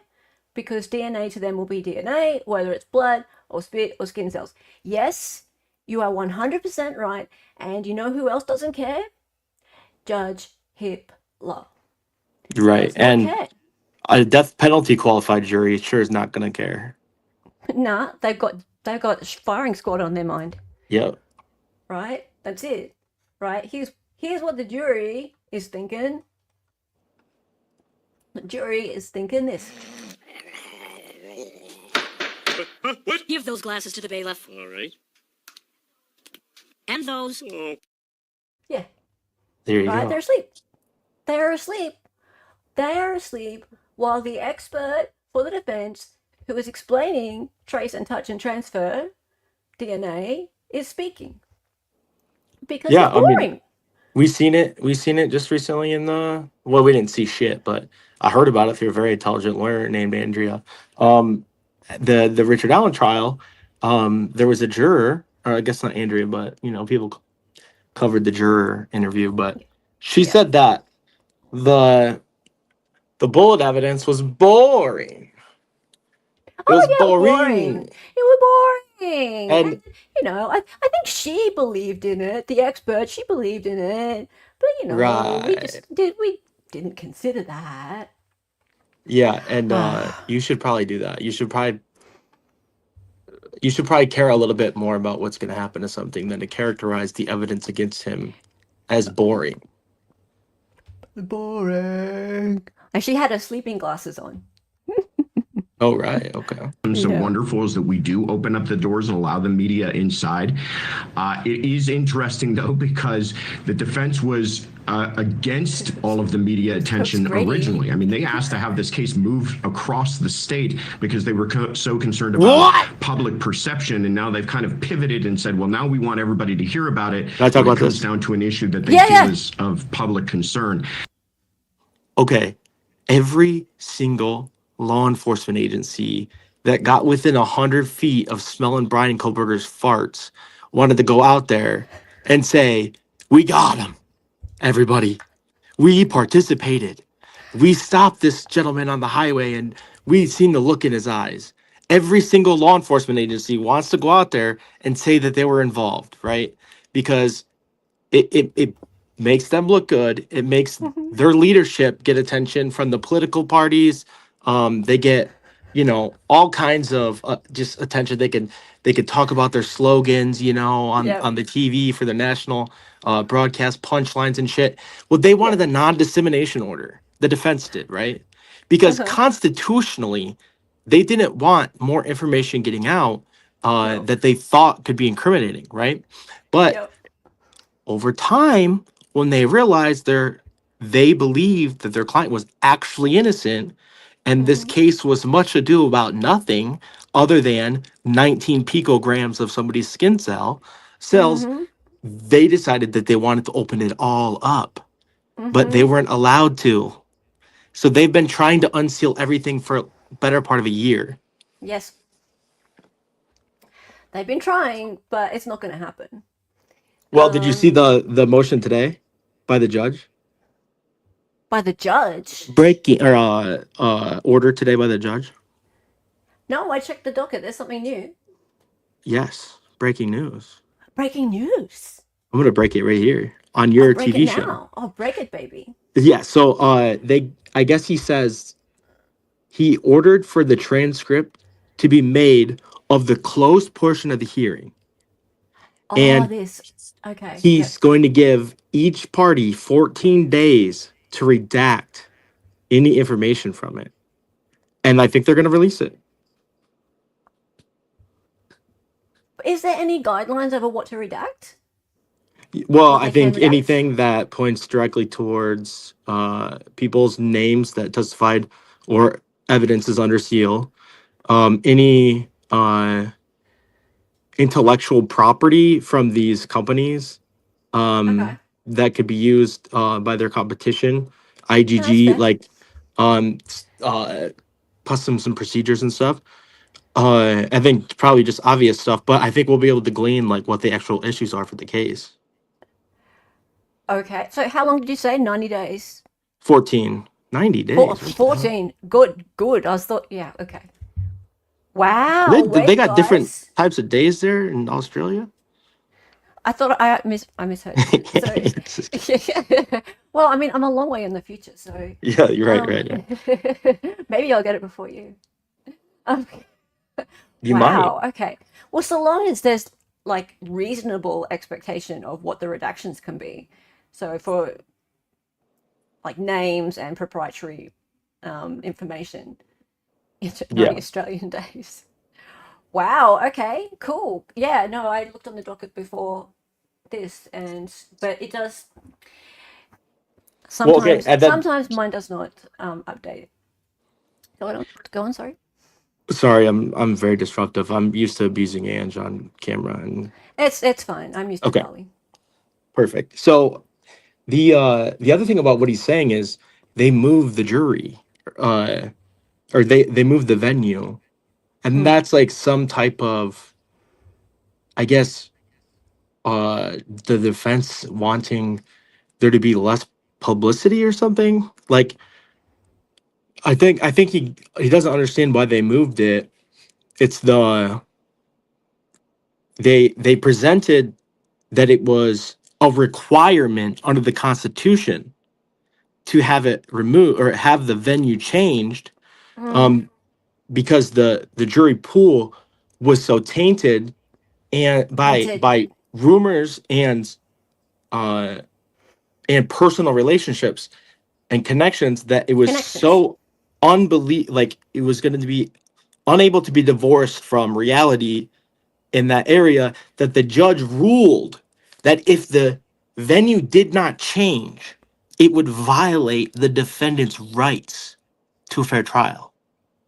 B: because DNA to them will be DNA, whether it's blood or spit or skin cells. Yes, you are 100% right. And you know who else doesn't care? Judge Hip-Law.
H: Right. And
B: care.
H: a death penalty qualified jury sure is not going to care.
B: Nah, they've got firing squad on their mind.
H: Yep.
B: Right? That's it. Right? Here's what the jury is thinking. The jury is thinking this.
C: What? Give those glasses to the bailiff.
I: All right.
C: And those.
B: Yeah.
H: There you
B: Right?
H: go.
B: They're asleep. They're asleep. They are asleep while the expert for the defense, who is explaining trace and touch and transfer DNA, is speaking. Because
H: Yeah,
B: it's
H: I
B: boring.
H: mean, we seen it just recently in we didn't see shit, but I heard about it through a very intelligent lawyer named Andrea. The Richard Allen trial, there was a juror, or I guess not Andrea, but people covered the juror interview, but she said that the bullet evidence was boring. It was boring.
B: It was boring.
H: And
B: I think she believed in it. The expert, she believed in it. But
H: right.
B: we didn't consider that.
H: Yeah, and you should probably do that. You should probably care a little bit more about what's going to happen to something than to characterize the evidence against him as boring.
B: Boring. And she had her sleeping glasses on.
H: Oh, right. Okay.
G: So wonderful is that we do open up the doors and allow the media inside. It is interesting, though, because the defense was against all of the media attention originally. I mean, they asked to have this case moved across the state because they were so concerned about public perception. And now they've kind of pivoted and said, well, now we want everybody to hear about it.
H: Can I talk about
G: it comes
H: this?
G: down to an issue that they feel is of public concern.
H: Okay. Every single law enforcement agency that got within 100 feet of smelling Bryan Kohberger's farts wanted to go out there and say, we got him, everybody. We participated. We stopped this gentleman on the highway and we seen the look in his eyes. Every single law enforcement agency wants to go out there and say that they were involved, right? Because it makes them look good. It makes their leadership get attention from the political parties. They get, all kinds of just attention. They could talk about their slogans, on the TV for the national broadcast punchlines and shit. Well, they wanted a non-dissemination order. The defense did, right? Because constitutionally, they didn't want more information getting out that they thought could be incriminating, right? But over time, when they realized they believed that their client was actually innocent, and this case was much ado about nothing other than 19 picograms of somebody's skin cells, they decided that they wanted to open it all up, but they weren't allowed to. So they've been trying to unseal everything for a better part of a year.
B: Yes. They've been trying, but it's not going to happen.
H: Well, did you see the motion today by the judge?
B: By the judge?
H: Breaking or order today by the judge?
B: No, I checked the docket. There's something new.
H: Yes, breaking news.
B: Breaking news.
H: I'm gonna break it right here on your
B: break
H: TV
B: it
H: show.
B: now. Oh, break it, baby.
H: Yeah. So I guess he says he ordered for the transcript to be made of the closed portion of the hearing.
B: Oh,
H: and
B: okay.
H: He's going to give each party 14 days to redact any information from it. And I think they're going to release it.
B: Is there any guidelines over what to redact?
H: Well,
B: what
H: I
B: they can
H: think
B: redact?
H: anything that points directly towards people's names that testified or evidence is under seal. Any intellectual property from these companies
B: Okay.
H: that could be used by their competition,
B: No, that's
H: IgG,
B: fair.
H: like customs and procedures and stuff. I think probably just obvious stuff, but I think we'll be able to glean like what the actual issues are for the case.
B: Okay. So how long did you say? 90 days.
H: 14, 90 days. What the hell?
B: 14. Good. I was thought, yeah, okay. Wow.
H: They
B: Wait,
H: got different
B: guys.
H: types of days there in Australia.
B: I thought I misheard. So, well, I mean, I'm a long way in the future, so
H: Yeah, you're right. Yeah.
B: maybe I'll get it before you. Um,
H: You
B: wow.
H: might.
B: Okay. Well, so long as there's like reasonable expectation of what the redactions can be. So for like names and proprietary information in 90
H: Yeah.
B: Australian days. Wow. Okay. Cool. Yeah. No, I looked on the docket before this, but it does
H: Well, okay.
B: sometimes.
H: And then,
B: Sometimes mine does not update. Go on. Go on. Sorry.
H: sorry, I'm very disruptive. I'm used to abusing Ange on camera, and
B: It's fine. I'm used to
H: okay,
B: Carly.
H: perfect. So the other thing about what he's saying is they moved the jury, or they moved the venue, and that's like some type of, I guess, the defense wanting there to be less publicity or something. Like I think he doesn't understand why they moved it. It's they presented that it was a requirement under the Constitution to have it removed or have the venue changed, because the jury pool was so tainted and
B: Tainted.
H: by rumors and personal relationships and connections that it was
B: Connections.
H: so like it was going to be unable to be divorced from reality in that area, that the judge ruled that if the venue did not change, it would violate the defendant's rights to a fair trial.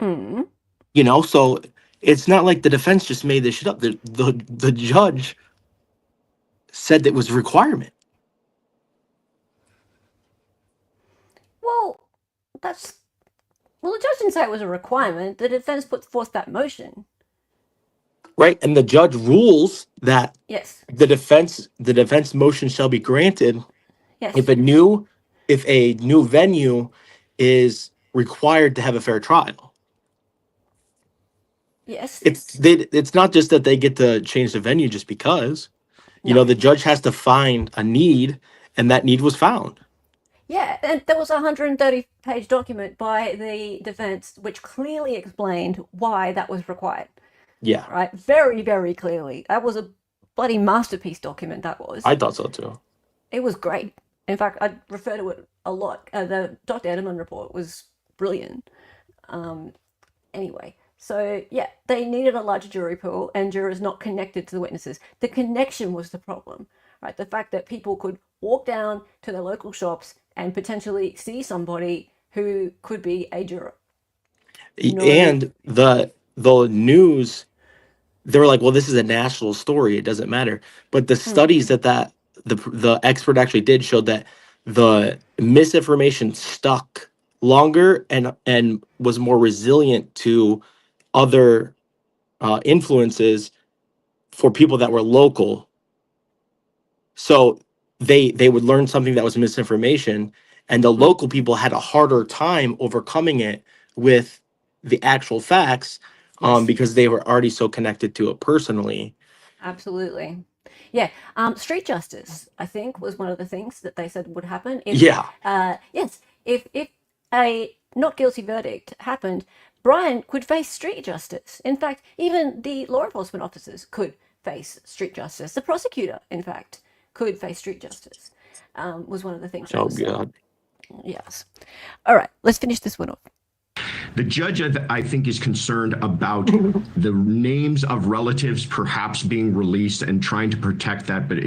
H: You know, so it's not like the defense just made this shit up. The judge said that it was a requirement.
B: Well, the judge didn't say it was a requirement. The defense put forth that motion.
H: Right, and the judge rules that
B: Yes.
H: the defense motion shall be granted
B: Yes.
H: if a new venue is required to have a fair trial.
B: Yes.
H: It's not just that they get to change the venue just because. You know, the judge has to find a need, and that need was found.
B: Yeah, and there was a 130-page document by the defense which clearly explained why that was required.
H: Yeah,
B: Right? Very, very clearly. That was a bloody masterpiece document, that was.
H: I thought so too.
B: It was great. In fact, I refer to it a lot. The Dr. Edelman report was brilliant. Anyway, so yeah, they needed a larger jury pool and jurors not connected to the witnesses. The connection was the problem, right? The fact that people could walk down to their local shops and potentially see somebody who could be a juror. No.
H: And the news, they were like, well, this is a national story, it doesn't matter. But the studies that the expert actually did showed that the misinformation stuck longer and was more resilient to other influences for people that were local. So they would learn something that was misinformation, and the local people had a harder time overcoming it with the actual facts, because they were already so connected to it personally.
B: Absolutely. Yeah. Street justice, I think, was one of the things that they said would happen. Yes. If a not guilty verdict happened, Bryan could face street justice. In fact, even the law enforcement officers could face street justice. The prosecutor, in fact, could face street justice. Was one of the things.
H: Oh God.
B: Yes. All right. Let's finish this one off.
G: The judge, I think, is concerned about the names of relatives perhaps being released and trying to protect that, but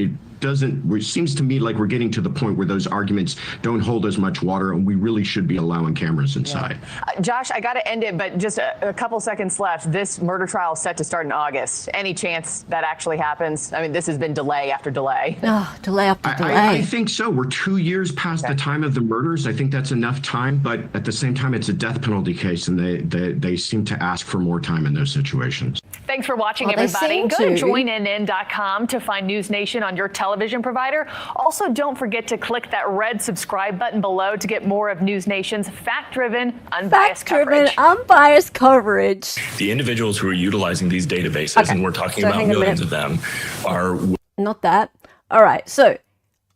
G: it seems to me like we're getting to the point where those arguments don't hold as much water, and we really should be allowing cameras inside.
F: Josh, I got to end it, but just a couple seconds left. This murder trial is set to start in August. Any chance that actually happens? I mean, this has been delay after delay.
B: Oh, delay after delay.
G: I think so. We're 2 years past the time of the murders. I think that's enough time, but at the same time, it's a death penalty case, and they seem to ask for more time in those situations.
I: Thanks for watching, everybody. Go to joinnn.com to find News Nation on your television provider. Also, don't forget to click that red subscribe button below to get more of News Nation's fact-driven, unbiased coverage.
B: Unbiased coverage.
J: The individuals who are utilizing these databases, and we're talking about millions of them, are...
B: Not that. All right, so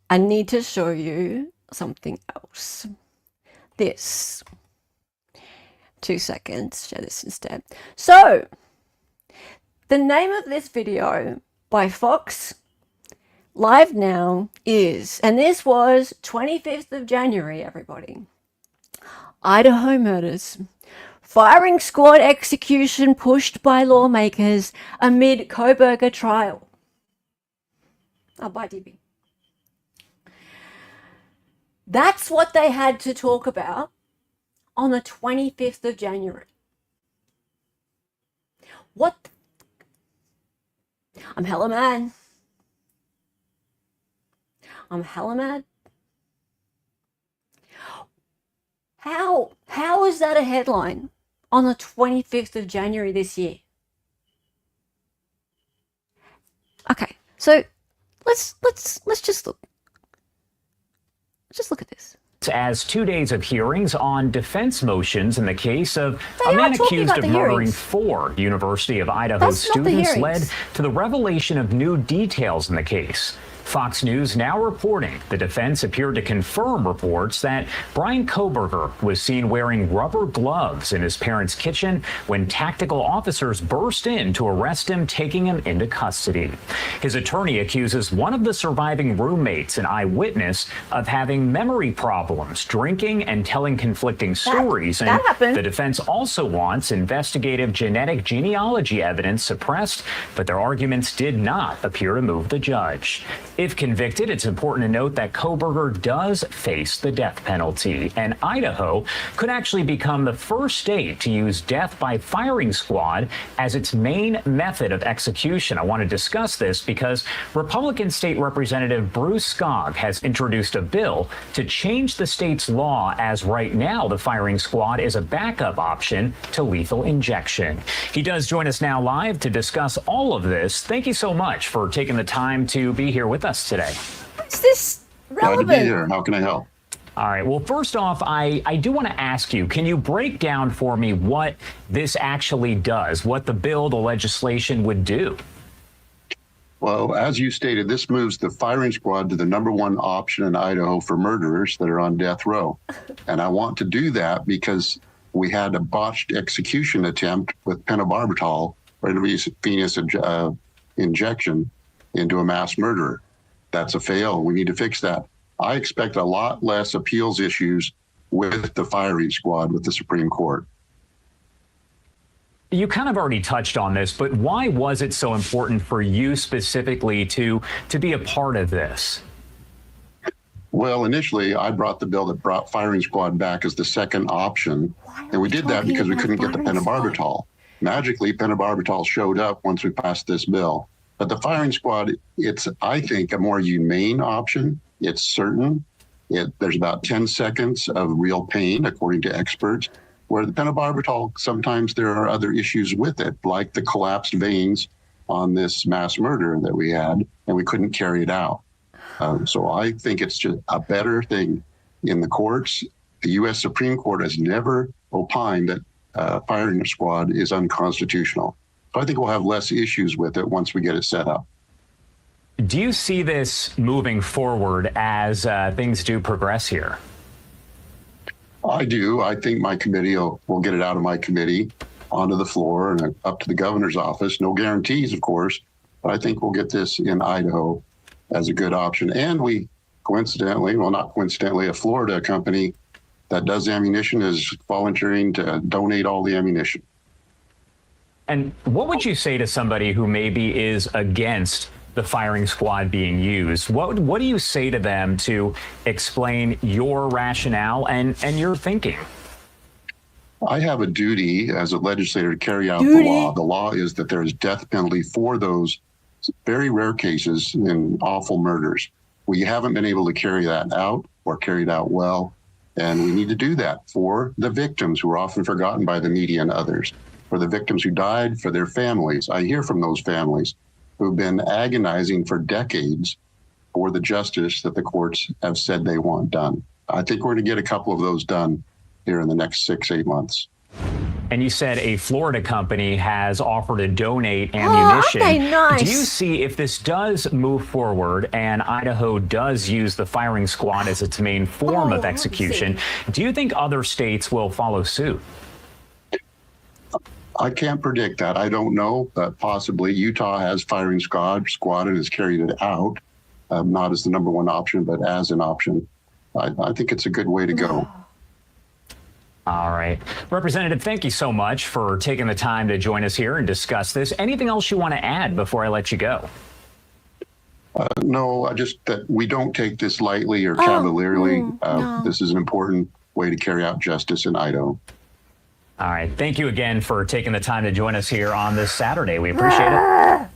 B: I need to show you something else. This. 2 seconds. Share this instead. So, the name of this video by Fox Live Now is, and this was 25th of January, everybody. Idaho murders. Firing squad execution pushed by lawmakers amid Kohberger trial. Oh, bye, DB. That's what they had to talk about on the 25th of January. What? I'm hella mad. I'm hella mad. How is that a headline on the 25th of January this year? Okay, so let's just look. Let's just look at this.
K: As 2 days of hearings on defense motions in the case of a man accused of murdering 4 University of Idaho students led to the revelation of new details in the case. Fox News now reporting the defense appeared to confirm reports that Bryan Kohberger was seen wearing rubber gloves in his parents' kitchen when tactical officers burst in to arrest him, taking him into custody. His attorney accuses one of the surviving roommates, an eyewitness, of having memory problems, drinking, and telling conflicting stories.
B: That happened.
K: The defense also wants investigative genetic genealogy evidence suppressed, but their arguments did not appear to move the judge. If convicted, it's important to note that Kohberger does face the death penalty, and Idaho could actually become the first state to use death by firing squad as its main method of execution. I want to discuss this because Republican State Representative Bruce Skog has introduced a bill to change the state's law, as right now the firing squad is a backup option to lethal injection. He does join us now live to discuss all of this. Thank you so much for taking the time to be here with us today.
B: Is this relevant?
L: Glad to be here. How can I help?
K: All right. Well, first off, I do want to ask you, can you break down for me what this actually does, what the bill, the legislation would do?
L: Well, as you stated, this moves the firing squad to the #1 option in Idaho for murderers that are on death row. And I want to do that because we had a botched execution attempt with pentobarbital, or intravenous injection into a mass murderer. That's a fail. We need to fix that. I expect a lot less appeals issues with the firing squad with the Supreme Court.
K: You kind of already touched on this, but why was it so important for you specifically to be a part of this?
L: Well, initially, I brought the bill that brought firing squad back as the second option, and we did that because we couldn't get the pentobarbital. Magically, pentobarbital showed up once we passed this bill. But the firing squad, it's, I think, a more humane option. It's certain. There's about 10 seconds of real pain, according to experts, where the pentobarbital, sometimes there are other issues with it, like the collapsed veins on this mass murder that we had, and we couldn't carry it out. So I think it's just a better thing in the courts. The U.S. Supreme Court has never opined that firing squad is unconstitutional. So I think we'll have less issues with it once we get it set up.
K: Do you see this moving forward as things do progress here?
L: I do. I think my committee will get it out of my committee onto the floor and up to the governor's office. No guarantees, of course, but I think we'll get this in Idaho as a good option. And we coincidentally, well, not coincidentally, a Florida company that does ammunition is volunteering to donate all the ammunition.
K: And what would you say to somebody who maybe is against the firing squad being used. What do you say to them to explain your rationale and your thinking?
L: I have a duty as a legislator to carry out the law. The law is that there is death penalty for those very rare cases in awful murders. We haven't been able to carry that out or carry it out well. And we need to do that for the victims who are often forgotten by the media and others, for the victims who died, for their families. I hear from those families who've been agonizing for decades for the justice that the courts have said they want done. I think we're going to get a couple of those done here in the next 6-8 months.
K: And you said a Florida company has offered to donate ammunition.
B: Oh, okay, nice.
K: Do you see, if this does move forward and Idaho does use the firing squad as its main form of execution, do you think other states will follow suit?
L: I can't predict that. I don't know, but possibly. Utah has firing squad and has carried it out, not as the number one option, but as an option. I think it's a good way to go.
K: All right. Representative, thank you so much for taking the time to join us here and discuss this. Anything else you want to add before I let you go?
L: No, just that we don't take this lightly or cavalierly. No. This is an important way to carry out justice in Idaho.
K: All right. Thank you again for taking the time to join us here on this Saturday. We appreciate it.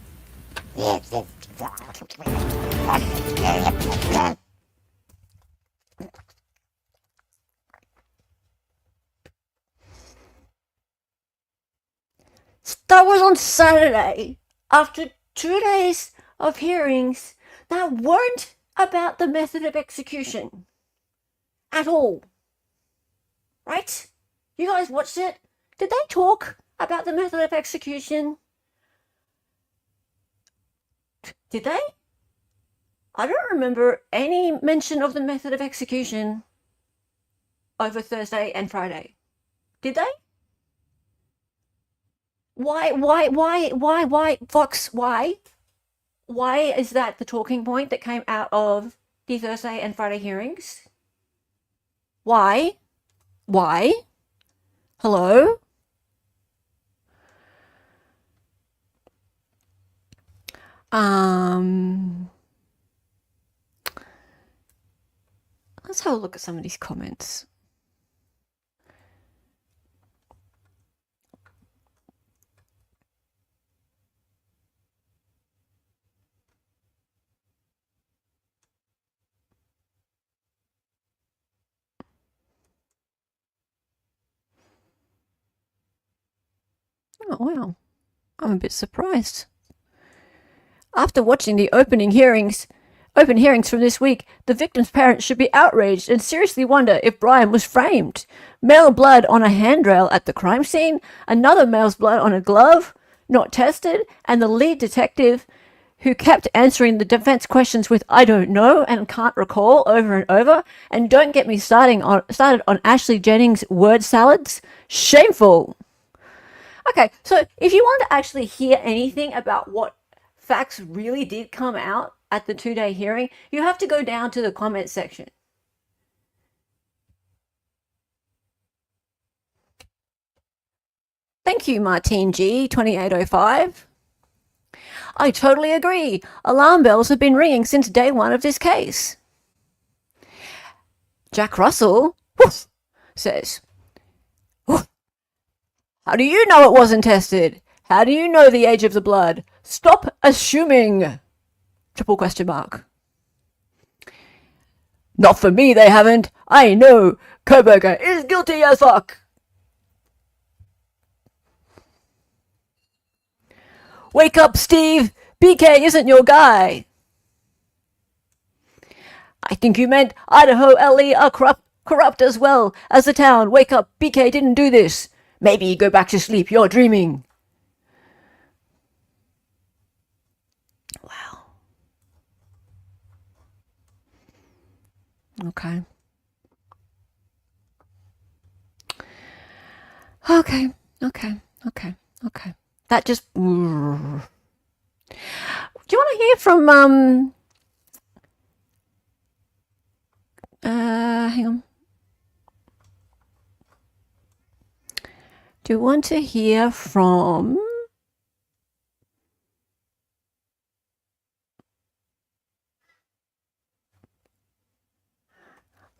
B: That was on Saturday, after 2 days of hearings that weren't about the method of execution at all. Right? You guys watched it? Did they talk about the method of execution? Did they? I don't remember any mention of the method of execution over Thursday and Friday. Did they? Why, Fox, why? Why is that the talking point that came out of the Thursday and Friday hearings? Why? Hello? Let's have a look at some of these comments. Oh, wow. I'm a bit surprised. After watching the open hearings from this week, the victim's parents should be outraged and seriously wonder if Bryan was framed. Male blood on a handrail at the crime scene, another male's blood on a glove, not tested, and the lead detective who kept answering the defense questions with "I don't know" and "can't recall" over and over. And don't get me started on Ashley Jennings' word salads. Shameful. Okay, so if you want to actually hear anything about what facts really did come out at the 2-day hearing, you have to go down to the comment section. Thank you, Martine G, 2805. I totally agree. Alarm bells have been ringing since day one of this case. Jack Russell says, how do you know it wasn't tested? How do you know the age of the blood? Stop assuming! Triple question mark. Not for me, they haven't. I know. Kohberger is guilty as fuck. Wake up, Steve. BK isn't your guy. I think you meant Idaho LE are corrupt as well as the town. Wake up, BK didn't do this. Maybe go back to sleep, you're dreaming. Wow. Okay. That just... Do you want to hear from... hang on. Do you want to hear from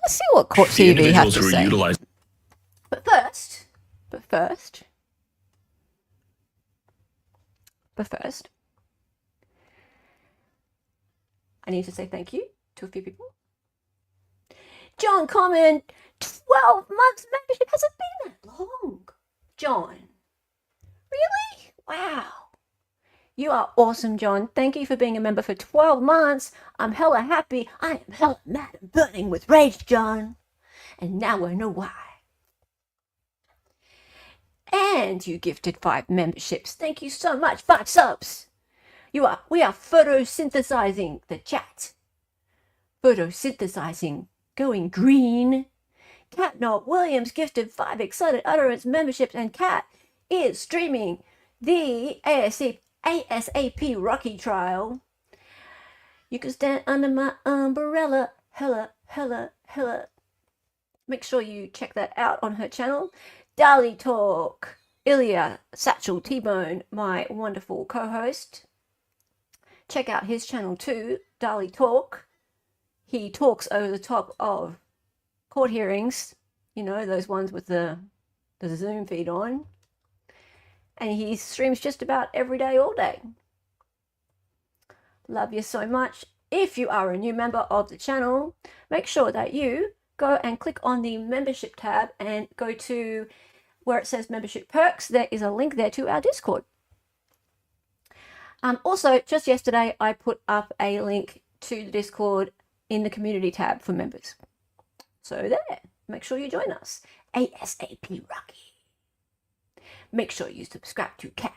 B: Let's see what Court TV has to say. But first, I need to say thank you to a few people. John comment, 12 months membership hasn't been that long. John, really? Wow. You are awesome, John. Thank you for being a member for 12 months. I'm hella happy. I am hella mad and burning with rage, John. And now I know why. And you gifted 5 memberships. Thank you so much. 5 subs. We are photosynthesizing the chat. Photosynthesizing. Going green. Cat Not Williams gifted 5 Excited Utterance memberships, and Cat is streaming the ASAP Rocky trial. You can stand under my umbrella. Hella. Make sure you check that out on her channel. Dali Talk. Ilya Satchel T-Bone, my wonderful co-host. Check out his channel too, Dali Talk. He talks over the top of court hearings, you know, those ones with the Zoom feed on. And he streams just about every day, all day. Love you so much. If you are a new member of the channel, make sure that you go and click on the membership tab and go to where it says membership perks. There is a link there to our Discord. Also, just yesterday, I put up a link to the Discord in the community tab for members. So there, make sure you join us. ASAP Rocky. Make sure you subscribe to Cat.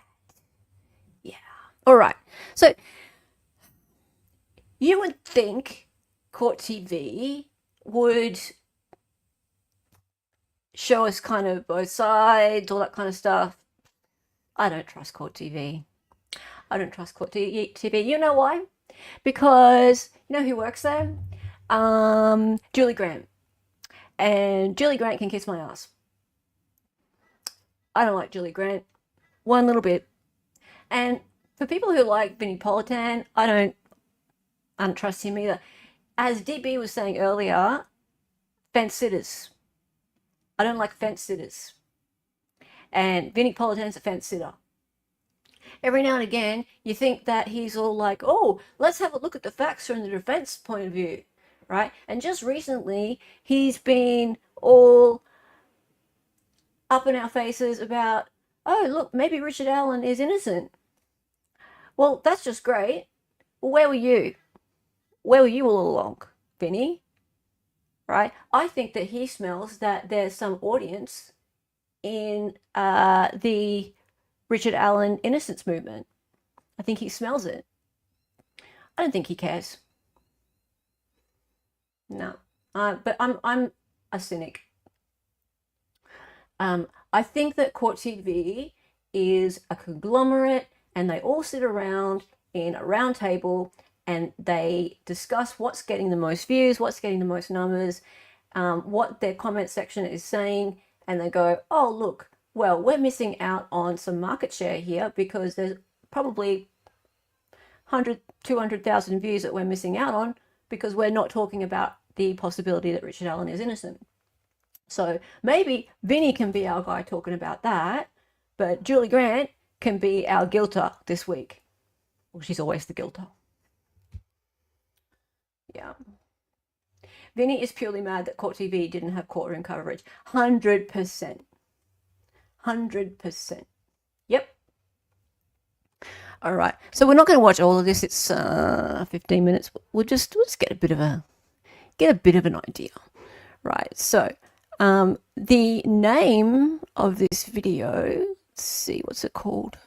B: Yeah. All right. So you would think Court TV would show us kind of both sides, all that kind of stuff. I don't trust Court TV. I don't trust Court TV. You know why? Because you know who works there? Julie Grant. And Julie Grant can kiss my ass. I don't like Julie Grant one little bit. And for people who like Vinnie Politan, I don't trust him either. As DB was saying earlier, fence sitters. I don't like fence sitters. And Vinnie Politan's a fence sitter. Every now and again, you think that he's all like, oh, let's have a look at the facts from the defense point of view, right? And just recently, he's been all up in our faces about, oh, look, maybe Richard Allen is innocent. Well, that's just great. Well, where were you? Where were you all along, Vinny? Right? I think that he smells that there's some audience in the Richard Allen innocence movement. I think he smells it. I don't think he cares. No. But I'm a cynic. I think that Court TV is a conglomerate, and they all sit around in a round table and they discuss what's getting the most views, what's getting the most numbers, what their comment section is saying, and they go, oh, look, well, we're missing out on some market share here because there's probably 100, 200,000 views that we're missing out on because we're not talking about the possibility that Richard Allen is innocent. So maybe Vinny can be our guy talking about that, but Julie Grant can be our guilter this week. Well, she's always the guilter. Yeah. Vinny is purely mad that Court TV didn't have courtroom coverage. 100%. 100%. Yep. All right. So we're not going to watch all of this. It's 15 minutes. We'll just get a bit of an idea. Right. So the name of this video, let's see, what's it called?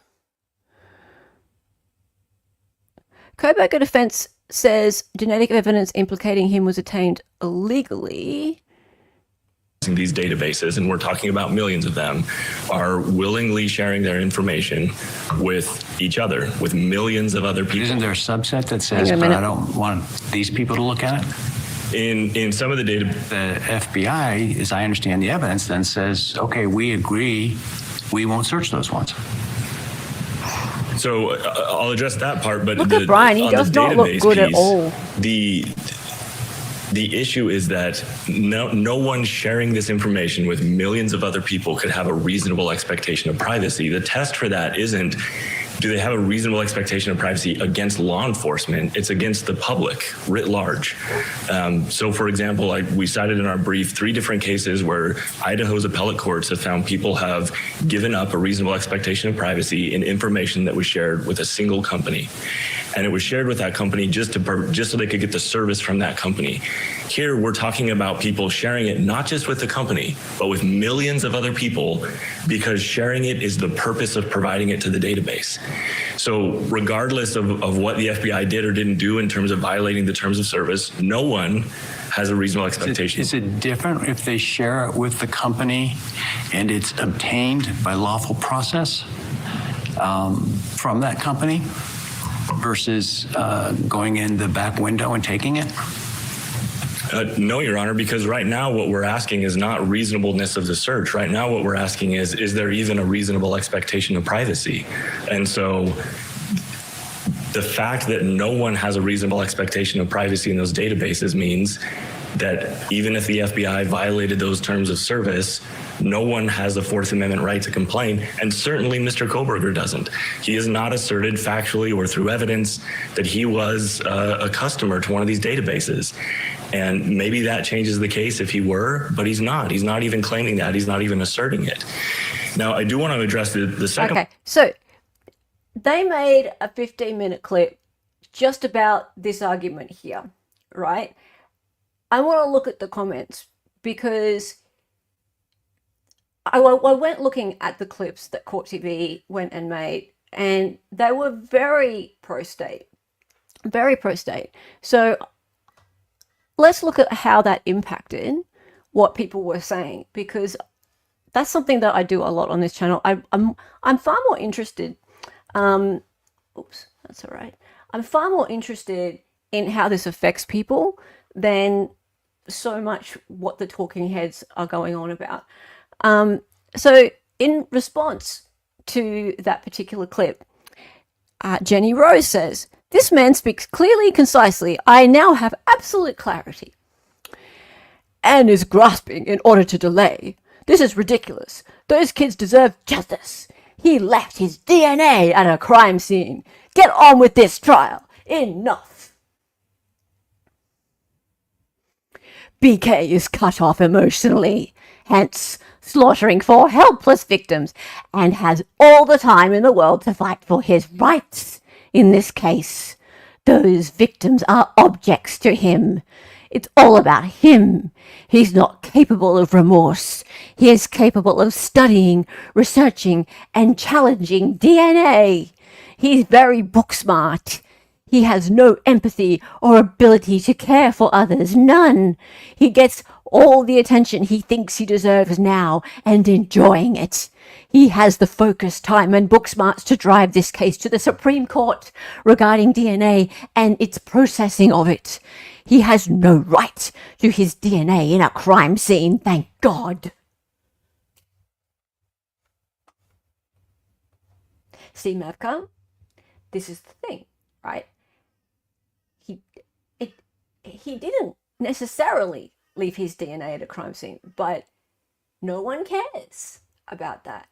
B: Kohberger defense says genetic evidence implicating him was obtained illegally.
J: These databases, and we're talking about millions of them, are willingly sharing their information with each other, with millions of other people.
M: Isn't there a subset that says, but I don't want these people to look at it?
J: In some of the data,
M: the FBI, as I understand the evidence, then says, okay, we agree, we won't search those ones.
J: So I'll address that part, but
B: look at Bryan, he does not look good at all.
J: The issue is that no one sharing this information with millions of other people could have a reasonable expectation of privacy. The test for that isn't, do they have a reasonable expectation of privacy against law enforcement? It's against the public writ large. So, for example, we cited in our brief 3 different cases where Idaho's appellate courts have found people have given up a reasonable expectation of privacy in information that was shared with a single company. And it was shared with that company just so they could get the service from that company. Here, we're talking about people sharing it not just with the company, but with millions of other people, because sharing it is the purpose of providing it to the database. So regardless of what the FBI did or didn't do in terms of violating the terms of service, no one has a reasonable expectation.
M: Is it different if they share it with the company and it's obtained by lawful process from that company versus going in the back window and taking it?
J: No, Your Honor, because right now what we're asking is not reasonableness of the search. Right now what we're asking is there even a reasonable expectation of privacy? And so the fact that no one has a reasonable expectation of privacy in those databases means that even if the FBI violated those terms of service, no one has a Fourth Amendment right to complain, and certainly Mr. Kohberger doesn't. He has not asserted factually or through evidence that he was a customer to one of these databases. And maybe that changes the case if he were, but he's not. He's not even claiming that. He's not even asserting it. Now, I do want to address the second.
B: Okay, so they made a 15-minute clip just about this argument here, right? I want to look at the comments because I went looking at the clips that Court TV went and made, and they were very pro-state, very pro-state. So let's look at how that impacted what people were saying, because that's something that I do a lot on this channel. I'm far more interested. Oops, that's all right. I'm far more interested in how this affects people than so much what the talking heads are going on about. So in response to that particular clip, Jenny Rose says, "This man speaks clearly, concisely. I now have absolute clarity. And is grasping in order to delay. This is ridiculous. Those kids deserve justice. He left his DNA at a crime scene. Get on with this trial. Enough. BK is cut off emotionally, hence slaughtering 4 helpless victims, and has all the time in the world to fight for his rights. In this case, those victims are objects to him. It's all about him. He's not capable of remorse. He is capable of studying, researching, and challenging DNA. He's very book smart. He has no empathy or ability to care for others, none. He gets all the attention he thinks he deserves now and enjoying it. He has the focus, time, and book smarts to drive this case to the Supreme Court regarding DNA and its processing of it. He has no right to his DNA in a crime scene, thank God." See, Mevka, this is the thing, right? He didn't necessarily leave his DNA at a crime scene, but no one cares about that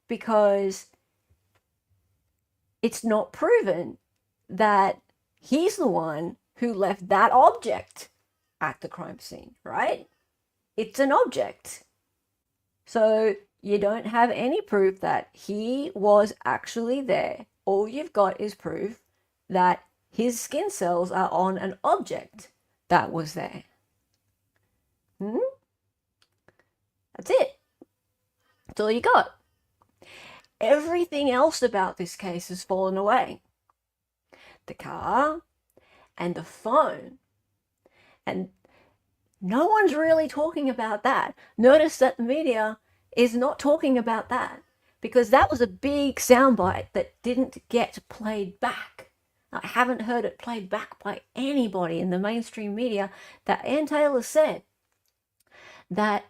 B: because it's not proven that he's the one who left that object at the crime scene, right? It's an object. So you don't have any proof that he was actually there. All you've got is proof that his skin cells are on an object that was there. That's it. That's all you got. Everything else about this case has fallen away. The car and the phone. And no one's really talking about that. Notice that the media is not talking about that because that was a big soundbite that didn't get played back. I haven't heard it played back by anybody in the mainstream media that Ann Taylor said that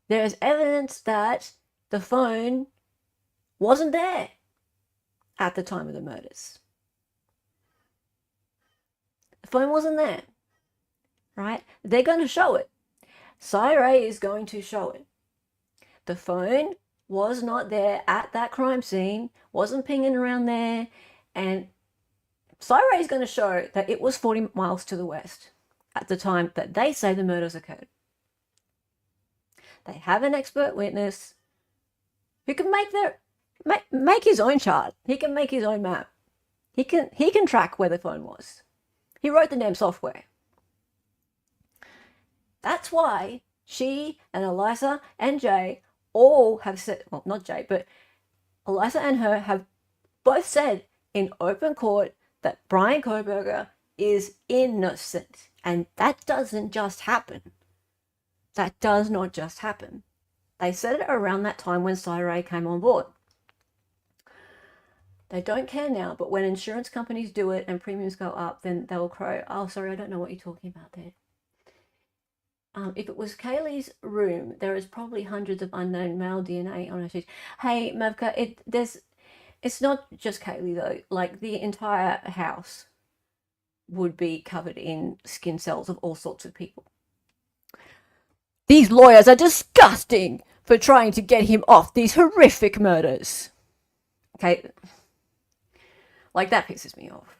B: there's evidence that the phone wasn't there at the time of the murders. The phone wasn't there. right? They're going to show it. Cy is going to show it. The phone was not there at that crime scene, wasn't pinging around there, and Cy is going to show that it was 40 miles to the west at the time that they say the murders occurred. They have an expert witness who can make his own chart. He can make his own map. He can track where the phone was. He wrote the damn software. That's why she and Eliza and Jay all have said, well, not Jay, but Eliza and her have both said in open court that Bryan Kohberger is innocent. And that doesn't just happen. That does not just happen. They said it around that time when Cy came on board. They don't care now, but when insurance companies do it and premiums go up, then they'll crow, oh, sorry, I don't know what you're talking about there. If it was Kaylee's room, there is probably hundreds of unknown male DNA on her sheet. Hey, Mavka, it's not just Kaylee, though. Like, the entire house would be covered in skin cells of all sorts of people. These lawyers are disgusting for trying to get him off these horrific murders. Okay, like, that pisses me off.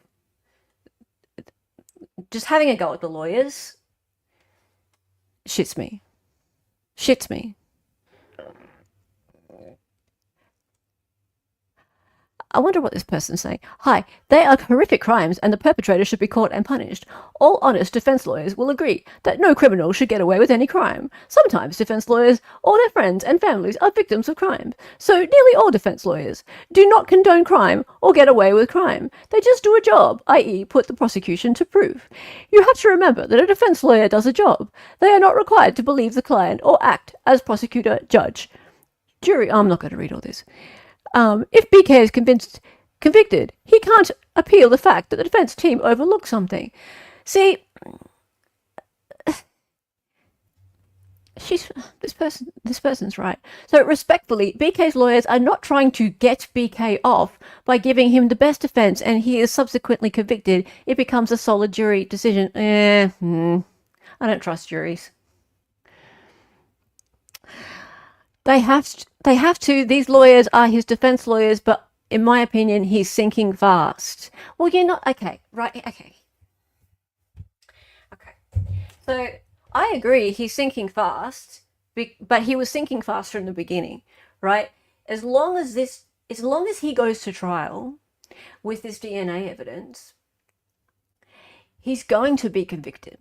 B: Just having a go at the lawyers shits me. Shits me. I wonder what this person's saying. Hi, they are horrific crimes and the perpetrator should be caught and punished. All honest defense lawyers will agree that no criminal should get away with any crime. Sometimes defense lawyers or their friends and families are victims of crime. So nearly all defense lawyers do not condone crime or get away with crime. They just do a job, i.e. put the prosecution to proof. You have to remember that a defense lawyer does a job. They are not required to believe the client or act as prosecutor, judge, jury. I'm not going to read all this. If BK is convicted, he can't appeal the fact that the defense team overlooked something. See, this person's right. So respectfully, BK's lawyers are not trying to get BK off by giving him the best defense, and he is subsequently convicted. It becomes a solid jury decision. I don't trust juries. They have to. These lawyers are his defense lawyers, but in my opinion, he's sinking fast. Well, you're not. Okay, right. Okay. So I agree, he's sinking fast, but he was sinking fast from the beginning, right? As long as he goes to trial with this DNA evidence, he's going to be convicted.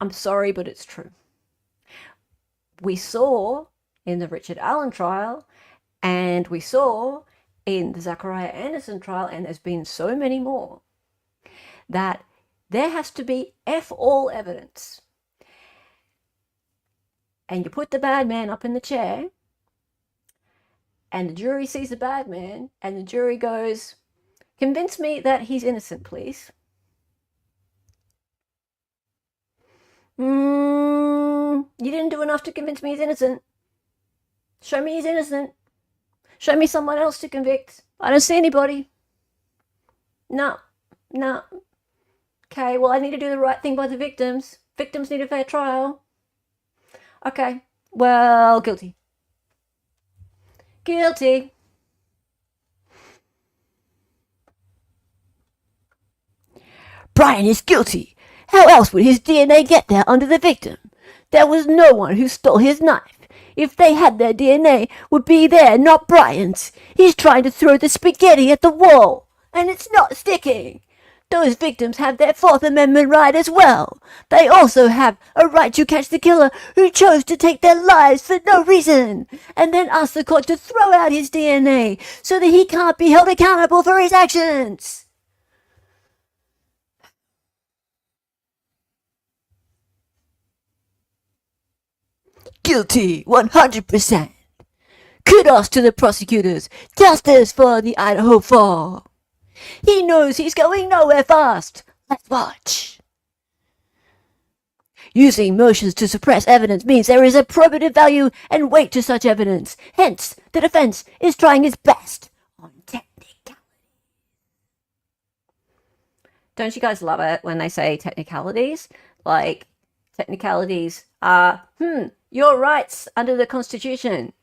B: I'm sorry, but it's true. We saw in the Richard Allen trial, and we saw in the Zachariah Anderson trial, and there's been so many more, that there has to be all evidence. And you put the bad man up in the chair, and the jury sees the bad man, and the jury goes, convince me that he's innocent, please. You didn't do enough to convince me he's innocent. Show me he's innocent. Show me someone else to convict. I don't see anybody. No. Okay, well, I need to do the right thing by the victims. Victims need a fair trial. Okay, well, guilty. Guilty. Bryan is guilty. How else would his DNA get there under the victim? There was no one who stole his knife. If they had their DNA, would be there, not Bryan's. He's trying to throw the spaghetti at the wall, and it's not sticking. Those victims have their Fourth Amendment right as well. They also have a right to catch the killer who chose to take their lives for no reason, and then ask the court to throw out his DNA so that he can't be held accountable for his actions. Guilty, 100%. Kudos to the prosecutors. Justice for the Idaho 4. He knows he's going nowhere fast. Let's watch. Using motions to suppress evidence means there is a probative value and weight to such evidence. Hence, the defense is trying its best on technicality. Don't you guys love it when they say technicalities? Like, technicalities are, your rights under the Constitution.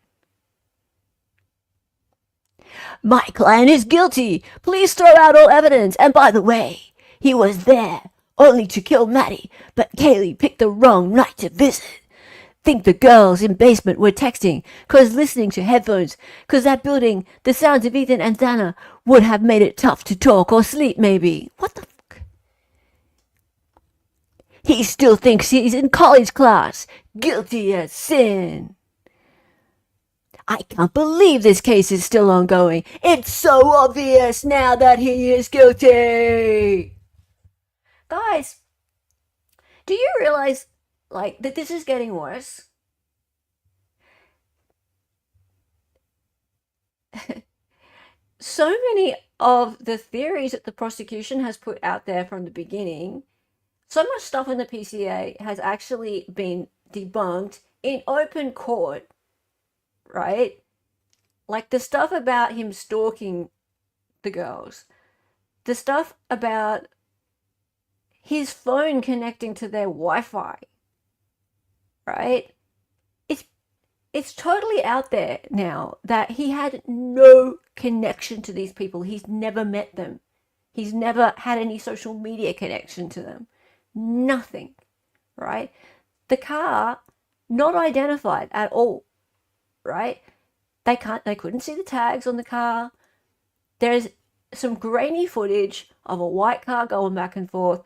B: My client is guilty. Please throw out all evidence. And by the way, he was there only to kill Maddie, but Kaylee picked the wrong night to visit. Think the girls in basement were texting, cause listening to headphones, cause that building, the sounds of Ethan and Dana would have made it tough to talk or sleep maybe. What the fuck? He still thinks he's in college class. Guilty as sin. I can't believe this case is still ongoing. It's so obvious now that he is guilty. Guys, do you realize, like, that this is getting worse? So many of the theories that the prosecution has put out there from the beginning, so much stuff in the PCA has actually been debunked in open court. Right? Like the stuff about him stalking the girls, the stuff about his phone connecting to their Wi-Fi, right? It's totally out there now that he had no connection to these people. He's never met them. He's never had any social media connection to them. Nothing, right? The car, not identified at all. Right? They couldn't see the tags on the car. There's some grainy footage of a white car going back and forth.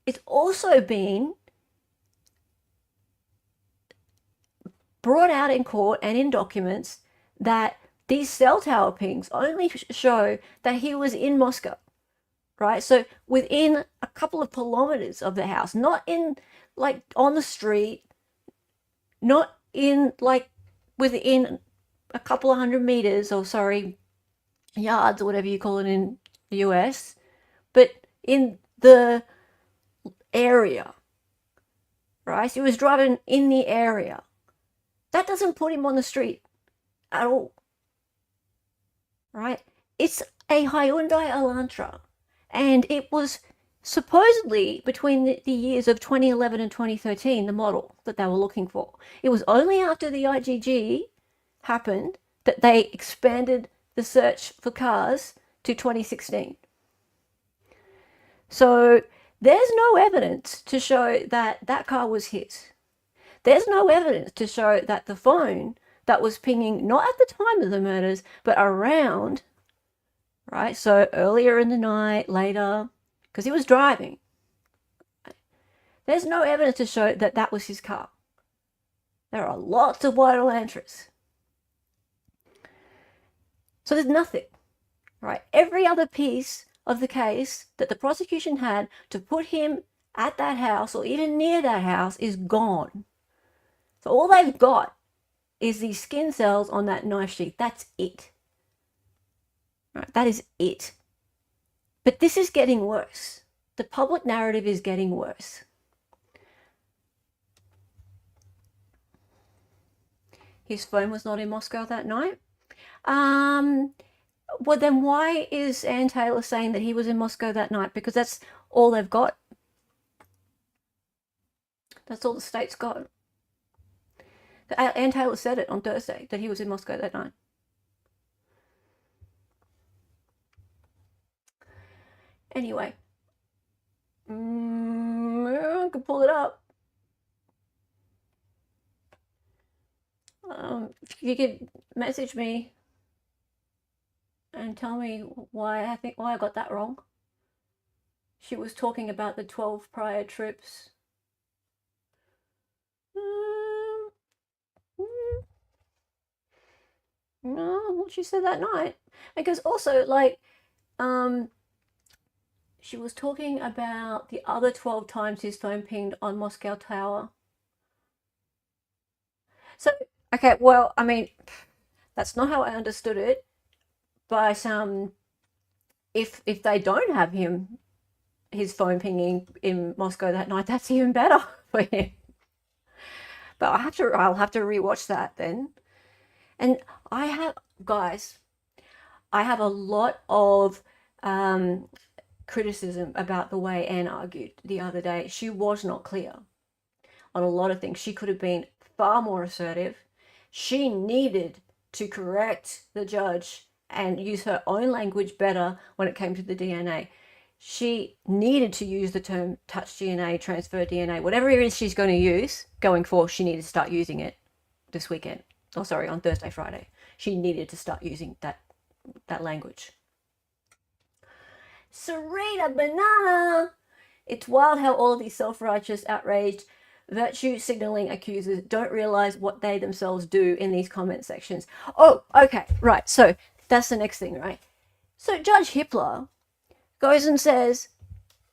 B: It's also been brought out in court and in documents that these cell tower pings only show that he was in Moscow, right? So within a couple of kilometers of the house, not in like on the street, not in like within a couple of 100 meters, or yards, or whatever you call it in the US, but in the area, right? So he was driving in the area. That doesn't put him on the street at all, right? It's a Hyundai Elantra, and it was supposedly between the years of 2011 and 2013, the model that they were looking for. It was only after the IGG happened that they expanded the search for cars to 2016. So there's no evidence to show that that car was his. There's no evidence to show that the phone that was pinging, not at the time of the murders, but around, right? So earlier in the night, later, because he was driving. There's no evidence to show that that was his car. There are lots of white Elantras. So there's nothing, right? Every other piece of the case that the prosecution had to put him at that house or even near that house is gone. So all they've got is these skin cells on that knife sheath. That's it. Right? That is it. But this is getting worse. The public narrative is getting worse. His phone was not in Moscow that night. Well, then why is Ann Taylor saying that he was in Moscow that night? Because that's all they've got. That's all the state's got. Ann Taylor said it on Thursday, that he was in Moscow that night. Anyway, I could pull it up. If you could message me and tell me why I got that wrong. She was talking about the 12 prior trips. No, what she said that night. Because also, like, she was talking about the other 12 times his phone pinged on Moscow Tower. So, okay, well, I mean, that's not how I understood it. But if they don't have his phone pinging in Moscow that night, that's even better for him. But I'll have to rewatch that then. And guys, I have a lot of criticism about the way Anne argued the other day. She was not clear on a lot of things. She could have been far more assertive. She needed to correct the judge and use her own language better when it came to the DNA. She needed to use the term touch DNA, transfer DNA, whatever it is she's going to use going forward. She needed to start using it this weekend. Oh, sorry, on Thursday, Friday. She needed to start using that language. Serena Banana! It's wild how all of these self-righteous, outraged, virtue signaling accusers don't realize what they themselves do in these comment sections. Oh, okay, right. So that's the next thing, right? So Judge Hippler goes and says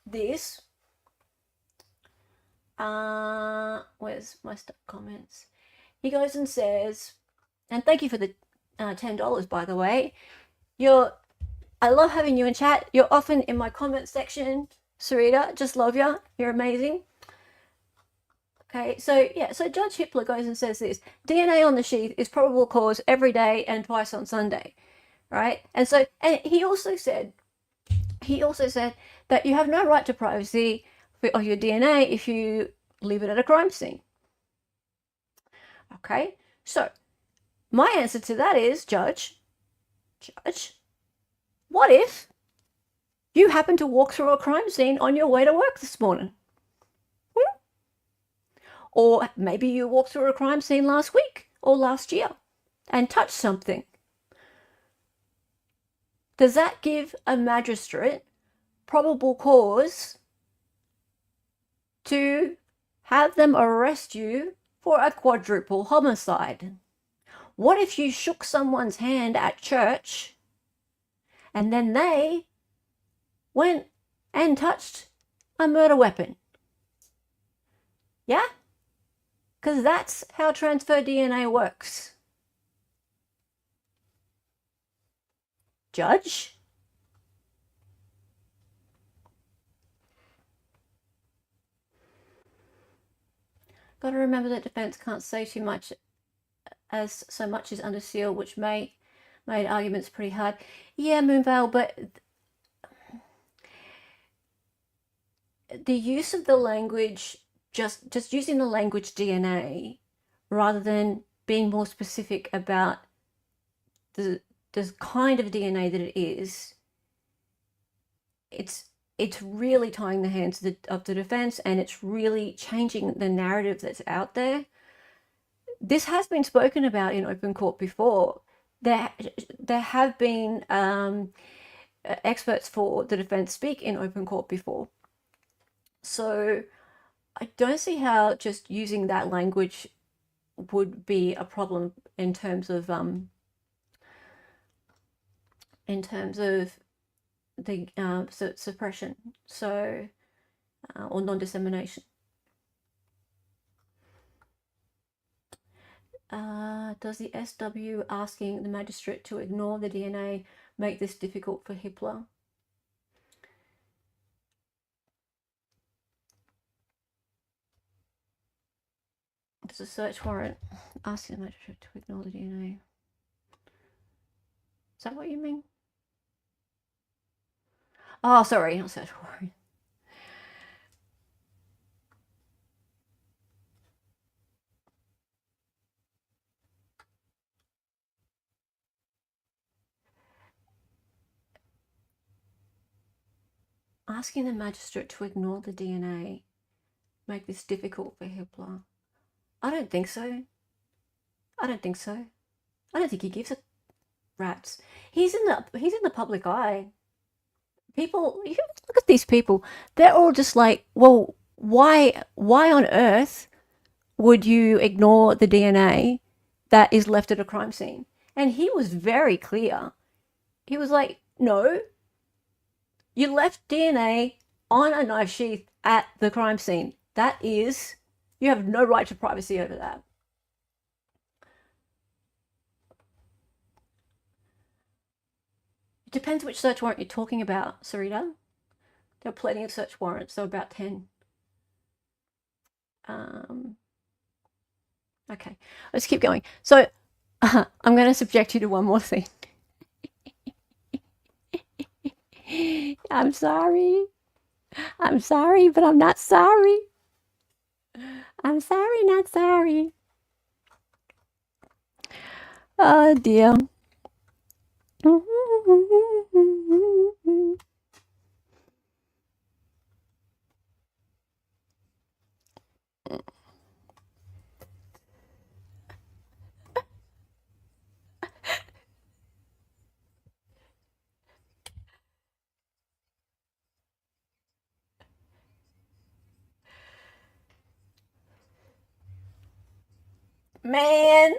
B: this. Where's my stuff comments? He goes and says, and thank you for the $10, by the way. I love having you in chat. You're often in my comment section, Sarita. Just love you. You're amazing. Okay, so yeah, so Judge Hippler goes and says this: DNA on the sheath is probable cause every day and twice on Sunday, right? And he also said that you have no right to privacy of your DNA if you leave it at a crime scene. Okay, so my answer to that is, Judge, what if you happen to walk through a crime scene on your way to work this morning? Or maybe you walked through a crime scene last week or last year and touched something. Does that give a magistrate probable cause to have them arrest you for a quadruple homicide? What if you shook someone's hand at church and then they went and touched a murder weapon? Yeah? Because that's how transfer DNA works. Judge? Got to remember that defense can't say too much, as so much is under seal, which made arguments pretty hard. Yeah, Moonvale, but the use of the language, just using the language DNA rather than being more specific about the kind of DNA that it is, it's really tying the hands of the defense, and it's really changing the narrative that's out there. This has been spoken about in open court before. There have been experts for the defense speak in open court before. So I don't see how just using that language would be a problem in terms of the suppression, so or non-dissemination. Does the SW asking the magistrate to ignore the DNA make this difficult for Hippler? Does a search warrant asking the magistrate to ignore the DNA? Is that what you mean? Oh, sorry, not search warrant. Asking the magistrate to ignore the DNA make this difficult for Hippler? I don't think so. I don't think so. I don't think he gives a rat's. He's in the public eye. People, you look at these people. They're all just like, well, why on earth would you ignore the DNA that is left at a crime scene? And he was very clear. He was like, no, you left DNA on a knife sheath at the crime scene. That is, you have no right to privacy over that. It depends which search warrant you're talking about, Sarita. There are plenty of search warrants, so about 10. Okay, let's keep going. So I'm going to subject you to one more thing. I'm sorry. I'm sorry, but I'm not sorry. I'm sorry, not sorry. Oh, dear. Man.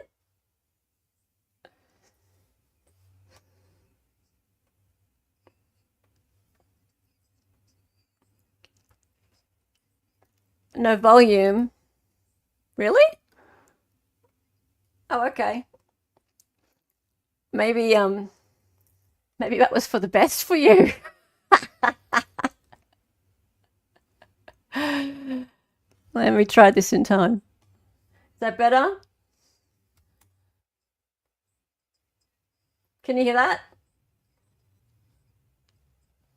B: No volume. Really? Oh, okay. Maybe that was for the best for you. Let me try this in time. Is that better? Can you hear that?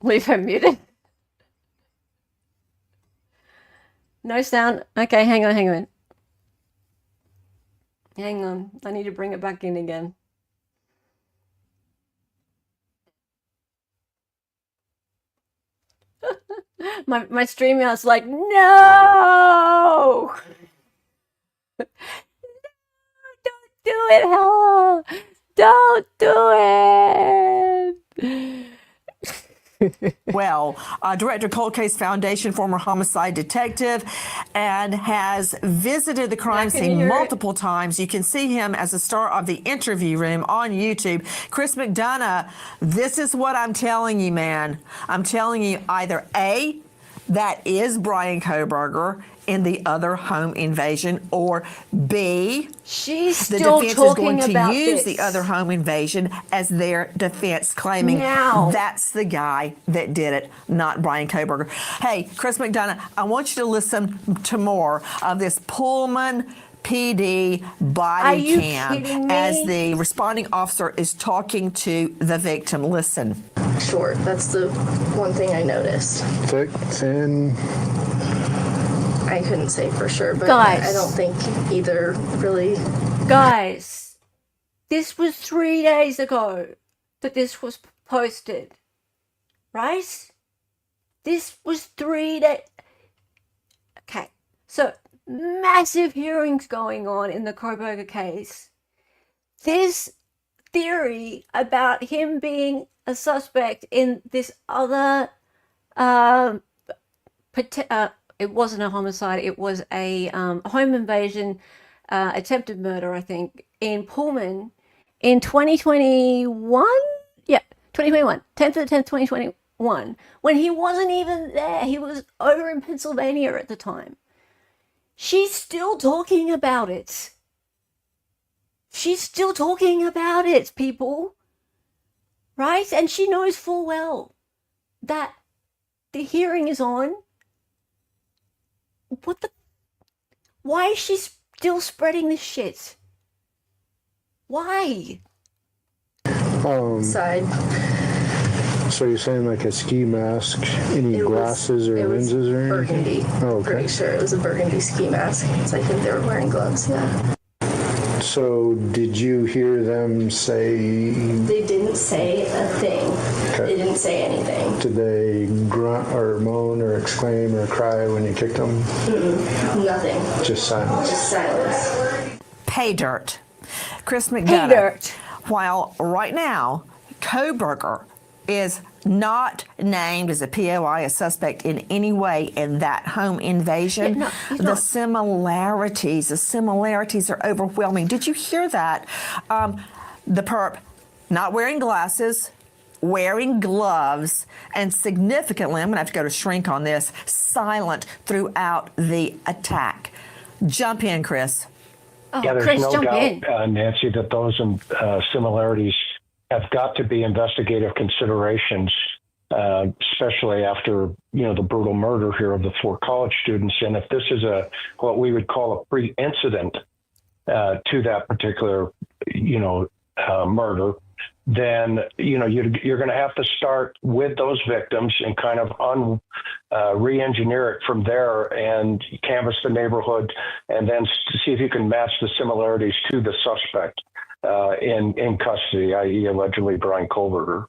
B: Leave her muted. No sound. Okay, hang on. Hang on. I need to bring it back in again. my stream is like, no! Don't do it, Helen! Don't do it!
N: Well, Director Cold Case Foundation, former homicide detective, and has visited the crime scene multiple times. You can see him as a star of the Interview Room on YouTube. Chris McDonough, this is what I'm telling you, man. I'm telling you, either A, that is Bryan Kohberger in the other home invasion, or B,
B: she's
N: the
B: still
N: defense
B: talking
N: is going
B: about
N: to use
B: this.
N: the other home invasion as their defense, claiming
B: Now.
N: that's the guy that did it, not Bryan Kohberger. Hey, Chris McDonough, I want you to listen to more of this Pullman PD body cam as the responding officer is talking to the victim. Listen.
O: Short. That's the one thing I noticed.
P: Thick, thin.
O: I couldn't say for sure, but
B: Guys.
O: I don't think either really.
B: Guys, this was 3 days ago that this was posted, right? This was 3 days. Okay, so massive hearings going on in the Kohberger case. This theory about him being a suspect in this other it wasn't a homicide, it was a home invasion, attempted murder, I think, in Pullman in 2021? Yeah, 2021, 10th to the 10th, 2021, when he wasn't even there. He was over in Pennsylvania at the time. She's still talking about it. She's still talking about it, people. Right? And she knows full well that the hearing is on. What the? Why is she still spreading this shit? Why?
O: Side.
P: So you're saying like a ski mask, any glasses or lenses or anything?
O: Burgundy.
P: Oh, okay.
O: Pretty sure it was a burgundy ski mask. So I think they were wearing gloves, yeah.
P: So did you hear them say?
O: They didn't say a thing.
P: Okay.
O: They didn't say anything.
P: Did they grunt or moan or exclaim or cry when you kicked them?
O: Nothing.
P: Just silence.
O: Just silence.
N: Pay dirt. Chris McDonough.
B: Pay dirt.
N: While right now, Kohberger is not named as a POI, a suspect in any way in that home invasion.
B: Yeah, no, he's
N: the
B: not.
N: similarities are overwhelming. Did you hear that? The perp not wearing glasses, wearing gloves, and significantly, I'm gonna have to go to shrink on this, silent throughout the attack. Jump in, Chris.
B: Oh,
Q: Yeah, there's
B: Chris,
Q: no
B: jump
Q: doubt,
B: in.
Q: Nancy, that those similarities have got to be investigative considerations, especially after the brutal murder here of the 4 college students. And if this is what we would call a pre-incident to that particular murder, then you're going to have to start with those victims and kind of re-engineer it from there and canvass the neighborhood, and then see if you can match the similarities to the suspect in custody, i.e., allegedly Bryan Kohberger.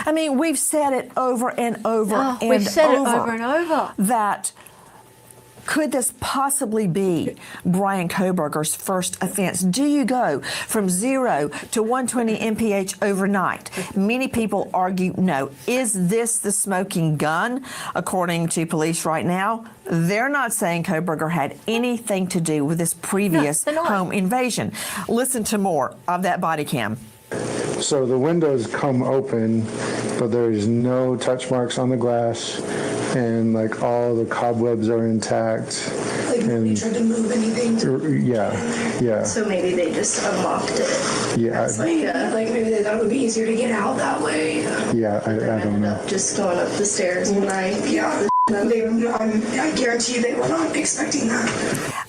N: I mean, we've said it over and over and over.
B: We've said it over and over.
N: That could this possibly be Bryan Kohberger's first offense? Do you go from 0 to 120 mph overnight? Many people argue no. Is this the smoking gun? According to police right now, they're not saying Kohberger had anything to do with this previous home invasion. Listen to more of that body cam.
P: So the windows come open, but there's no touch marks on the glass, and like all the cobwebs are intact.
O: Like nobody tried to move anything.
P: Yeah.
O: So maybe they just unlocked it.
P: Yeah.
O: Like maybe they thought it would be easier to get out that way.
P: Yeah, I don't know.
O: Just going up the stairs and I guarantee you they were not expecting that.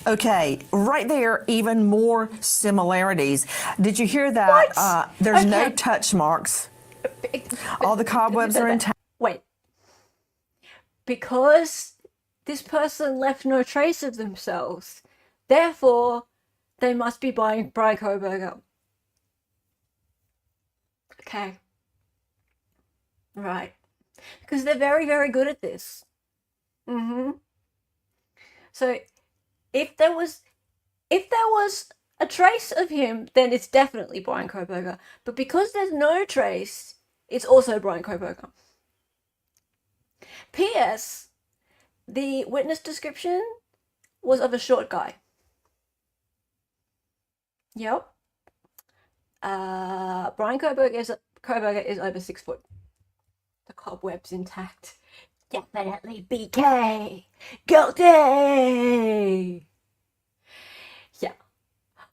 N: Okay, right there, even more similarities. Did you hear that? There's no touch marks. All the cobwebs are intact.
B: Wait. Because this person left no trace of themselves, therefore, they must be Bryan Kohberger. Okay. Right. Because they're very, very good at this. So, if there was a trace of him, then it's definitely Bryan Kohberger. But because there's no trace, it's also Bryan Kohberger. P.S. The witness description was of a short guy. Yep. Bryan Kohberger is over 6 foot. The cobweb's intact. Definitely BK. Guilty. Yeah.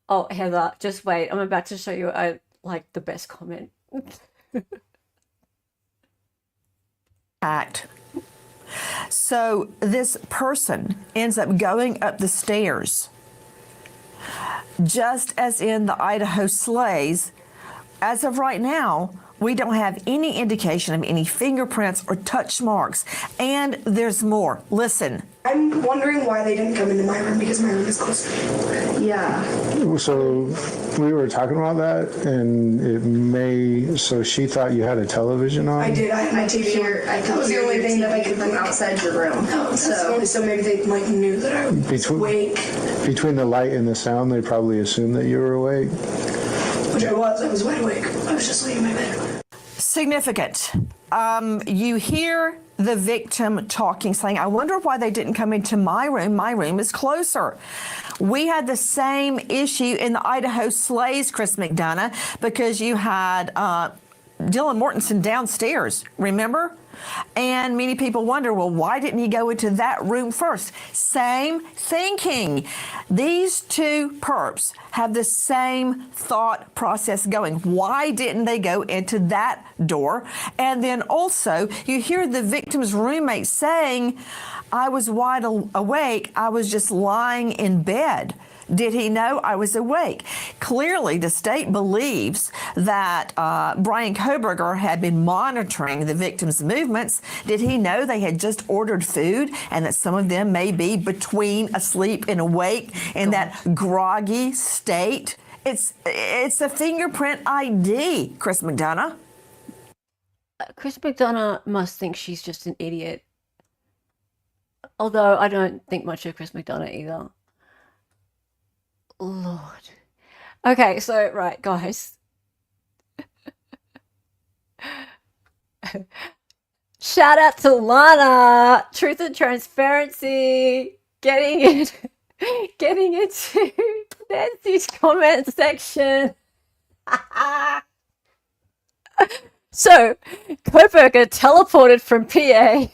B: Oh, Heather, just wait. I'm about to show you the best comment.
N: Act. So this person ends up going up the stairs, just as in the Idaho sleighs. As of right now, we don't have any indication of any fingerprints or touch marks. And there's more. Listen.
O: I'm wondering why they didn't come into my room, because my room is closer. Yeah.
P: So we were talking about that, and so she thought you had a television on?
O: I did. I had my TV here. That was the only thing that I could from outside your room. Oh, so maybe they knew that I was awake. Between
P: the light and the sound, they probably assumed that you were awake.
O: Which I was. I was wide awake. I was just laying in my bed.
N: Significant. You hear the victim talking, saying, I wonder why they didn't come into my room. My room is closer. We had the same issue in the Idaho sleighs, Chris McDonough, because you had Dylan Mortensen downstairs, remember? And many people wonder, well, why didn't he go into that room first? Same thinking. These two perps have the same thought process going. Why didn't they go into that door? And then also, you hear the victim's roommate saying, I was wide awake. I was just lying in bed. Did he know I was awake? Clearly, the state believes that Bryan Kohberger had been monitoring the victim's movements. Did he know they had just ordered food and that some of them may be between asleep and awake in that groggy state? It's a fingerprint ID, Chris McDonough.
B: Chris McDonough must think she's just an idiot. Although I don't think much of Chris McDonough either. Lord. Okay, so, right, guys. Shout out to Lana, Truth and Transparency, getting into Nancy's comment section. So, Kohberger teleported from PA.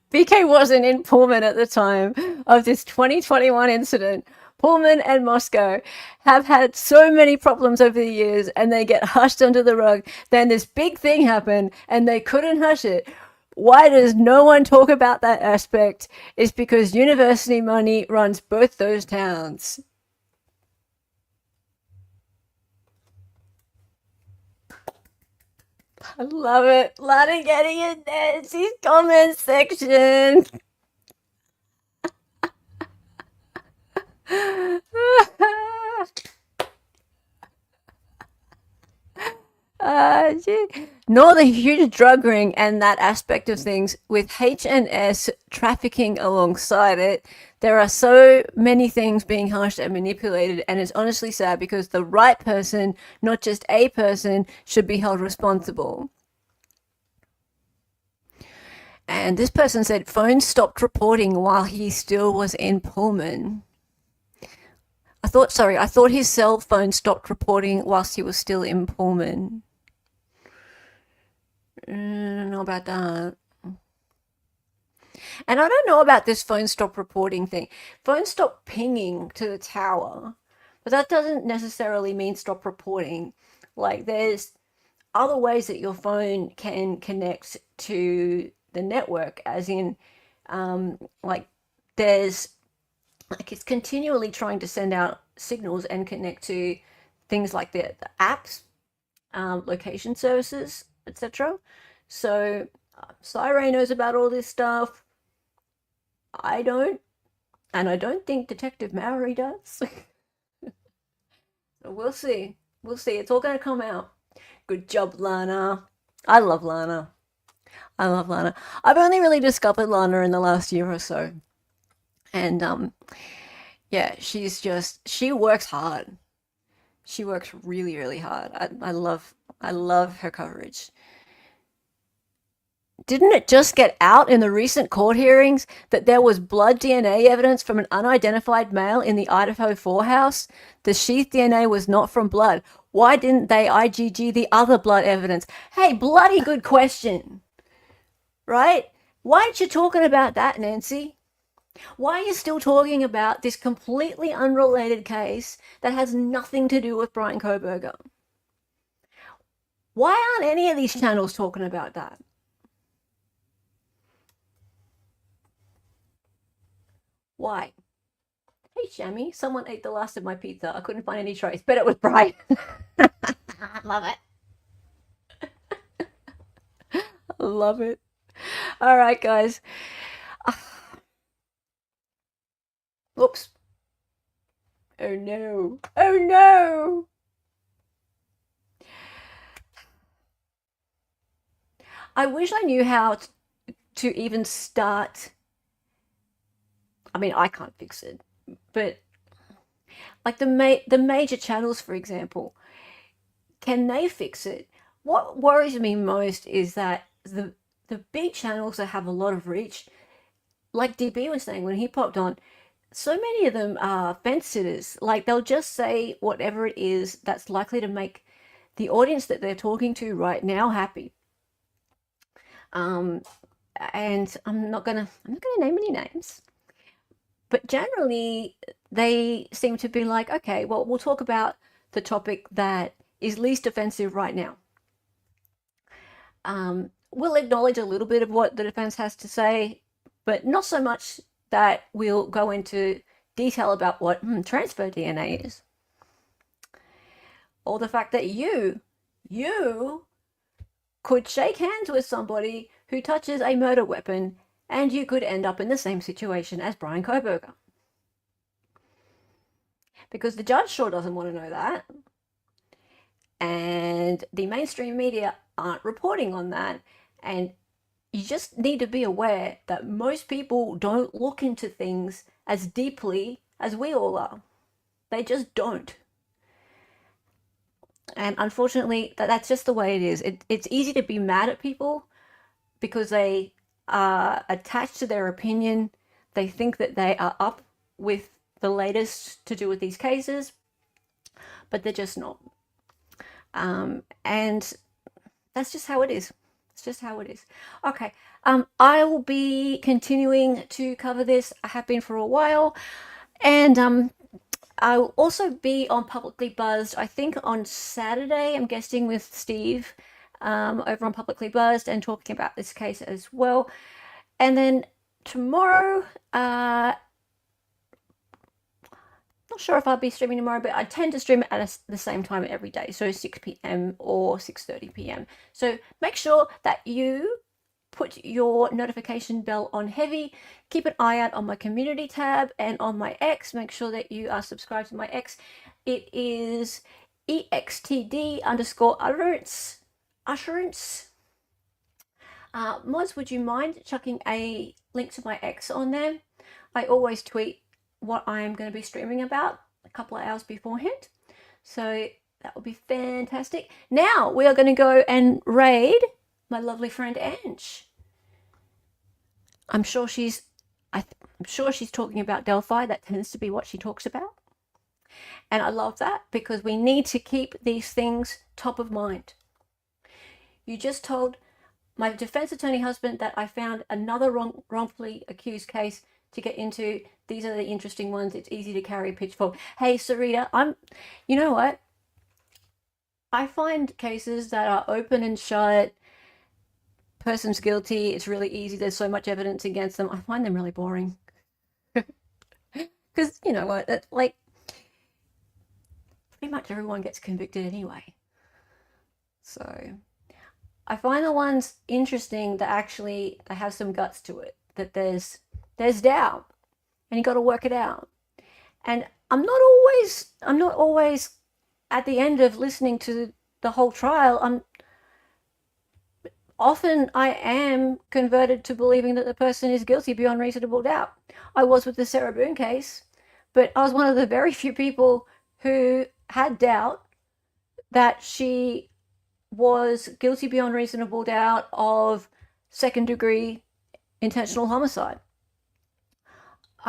B: BK wasn't in Pullman at the time of this 2021 incident. Pullman and Moscow have had so many problems over the years, and they get hushed under the rug. Then this big thing happened and they couldn't hush it. Why does no one talk about that aspect? It's because university money runs both those towns. I love it. Lana getting in Nancy's comment section. Nor the huge drug ring and that aspect of things with H&S trafficking alongside it. There are so many things being hashed and manipulated, and it's honestly sad because the right person, not just a person, should be held responsible. And this person said phone stopped reporting while he still was in Pullman. I thought his cell phone stopped reporting whilst he was still in Pullman. I don't know about that. And I don't know about this phone stop reporting thing. Phone stop pinging to the tower, but that doesn't necessarily mean stop reporting. Like, there's other ways that your phone can connect to the network, as in, there's, it's continually trying to send out signals and connect to things like the apps, location services, etc. So Syray knows about all this stuff. I don't, and I don't think Detective Mowry does. So we'll see. We'll see. It's all going to come out. Good job, Lana. I love Lana. I've only really discovered Lana in the last year or so. And yeah, she works hard. She works really, really hard. I love her coverage. Didn't it just get out in the recent court hearings that there was blood DNA evidence from an unidentified male in the Idaho 4 house? The sheath DNA was not from blood. Why didn't they IgG the other blood evidence? Hey, bloody good question. Right? Why aren't you talking about that, Nancy? Why are you still talking about this completely unrelated case that has nothing to do with Bryan Kohberger? Why aren't any of these channels talking about that? Why? Hey, Shammy, someone ate the last of my pizza. I couldn't find any trace, but it was Bryan. Love it. Love it. All right, guys. Oops. Oh no. Oh no. I wish I knew how to even start. I mean, I can't fix it, but like the major channels, for example, can they fix it? What worries me most is that the big channels that have a lot of reach, like DB was saying when he popped on, so many of them are fence sitters. Like, they'll just say whatever it is that's likely to make the audience that they're talking to right now happy. And I'm not gonna name any names, but generally they seem to be like, okay, well, we'll talk about the topic that is least offensive right now. We'll acknowledge a little bit of what the defense has to say, but not so much that we'll go into detail about what transfer DNA is. Or the fact that you could shake hands with somebody who touches a murder weapon and you could end up in the same situation as Bryan Kohberger. Because the judge sure doesn't want to know that. And the mainstream media aren't reporting on that. And you just need to be aware that most people don't look into things as deeply as we all are. They just don't. And unfortunately, that's just the way it is. It's easy to be mad at people because they are attached to their opinion. They think that they are up with the latest to do with these cases, but they're just not. And that's just how it is. It's just how it is. Okay, I will be continuing to cover this. I have been for a while, and I will also be on Publicly Buzzed, I think on Saturday, I'm guessing, with Steve over on Publicly Buzzed and talking about this case as well. And then tomorrow, Not sure if I'll be streaming tomorrow, but I tend to stream at the same time every day, so 6 p.m. or 6:30 p.m. So make sure that you put your notification bell on heavy. Keep an eye out on my community tab and on my X. Make sure that you are subscribed to my X. It is EXTD_utterance. Mods, would you mind chucking a link to my X on there? I always tweet what I am going to be streaming about a couple of hours beforehand. So that will be fantastic. Now we are going to go and raid my lovely friend Ange. I'm sure she's talking about Delphi. That tends to be what she talks about. And I love that because we need to keep these things top of mind. You just told my defense attorney husband that I found another wrongfully accused case to get into. These are the interesting ones. It's easy to carry a pitchfork. Hey, Sarita, you know what? I find cases that are open and shut, person's guilty, it's really easy, there's so much evidence against them. I find them really boring. Because, you know what, like, pretty much everyone gets convicted anyway. So I find the ones interesting that actually they have some guts to it, that there's doubt and you got to work it out. And I'm not always at the end of listening to the whole trial. Often I am converted to believing that the person is guilty beyond reasonable doubt. I was with the Sarah Boone case, but I was one of the very few people who had doubt that she was guilty beyond reasonable doubt of second-degree intentional homicide.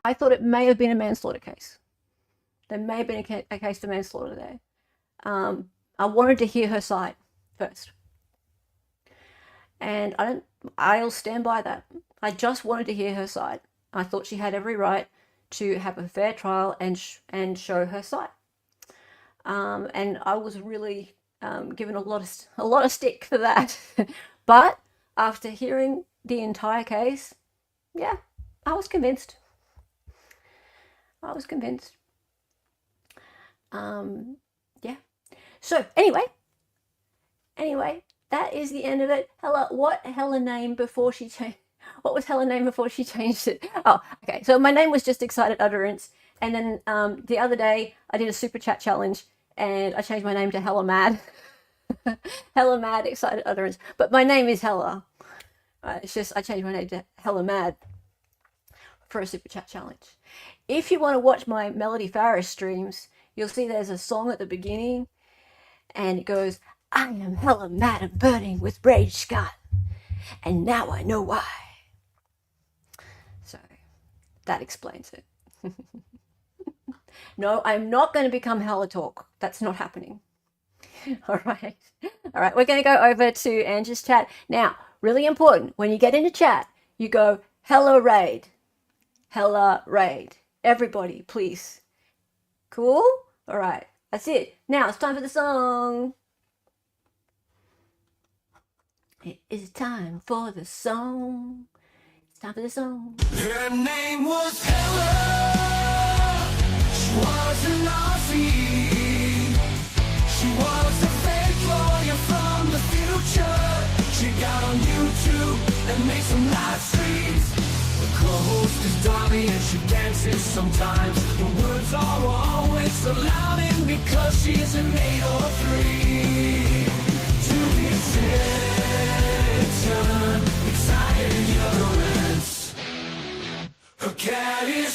B: I thought it may have been a manslaughter case. There may have been a case for manslaughter there. I wanted to hear her side first. And I'll stand by that. I just wanted to hear her side. I thought she had every right to have a fair trial and show her side. And I was really given a lot of stick for that. But after hearing the entire case, yeah, I was convinced. Yeah. So anyway, that is the end of it. What was Hella's name before she changed it? Oh, okay. So my name was just Excited Utterance. And then the other day I did a super chat challenge and I changed my name to Hella Mad. Hella Mad Excited Utterance. But my name is Hella. It's just I changed my name to Hella Mad for a super chat challenge. If you want to watch my Melody Farris streams, you'll see there's a song at the beginning and it goes, I am hella mad and burning with rage, Scott, and now I know why. So that explains it. No, I'm not going to become Hella Talk. That's not happening. All right, we're going to go over to Angie's chat. Now, really important, when you get into chat, you go, Hella Raid. Hella Raid. Everybody, please. Cool? All right, that's it. Now it's time for the song. It is time for the song. It's time for the song.
R: Her name was Hella. She was an Aussie. She was a fake lawyer from the future. She got on YouTube and made some live streams. The co-host is Dolly and she dances sometimes. The words are always so loud and because she's an 803. To the attention, excited utterance. Her cat is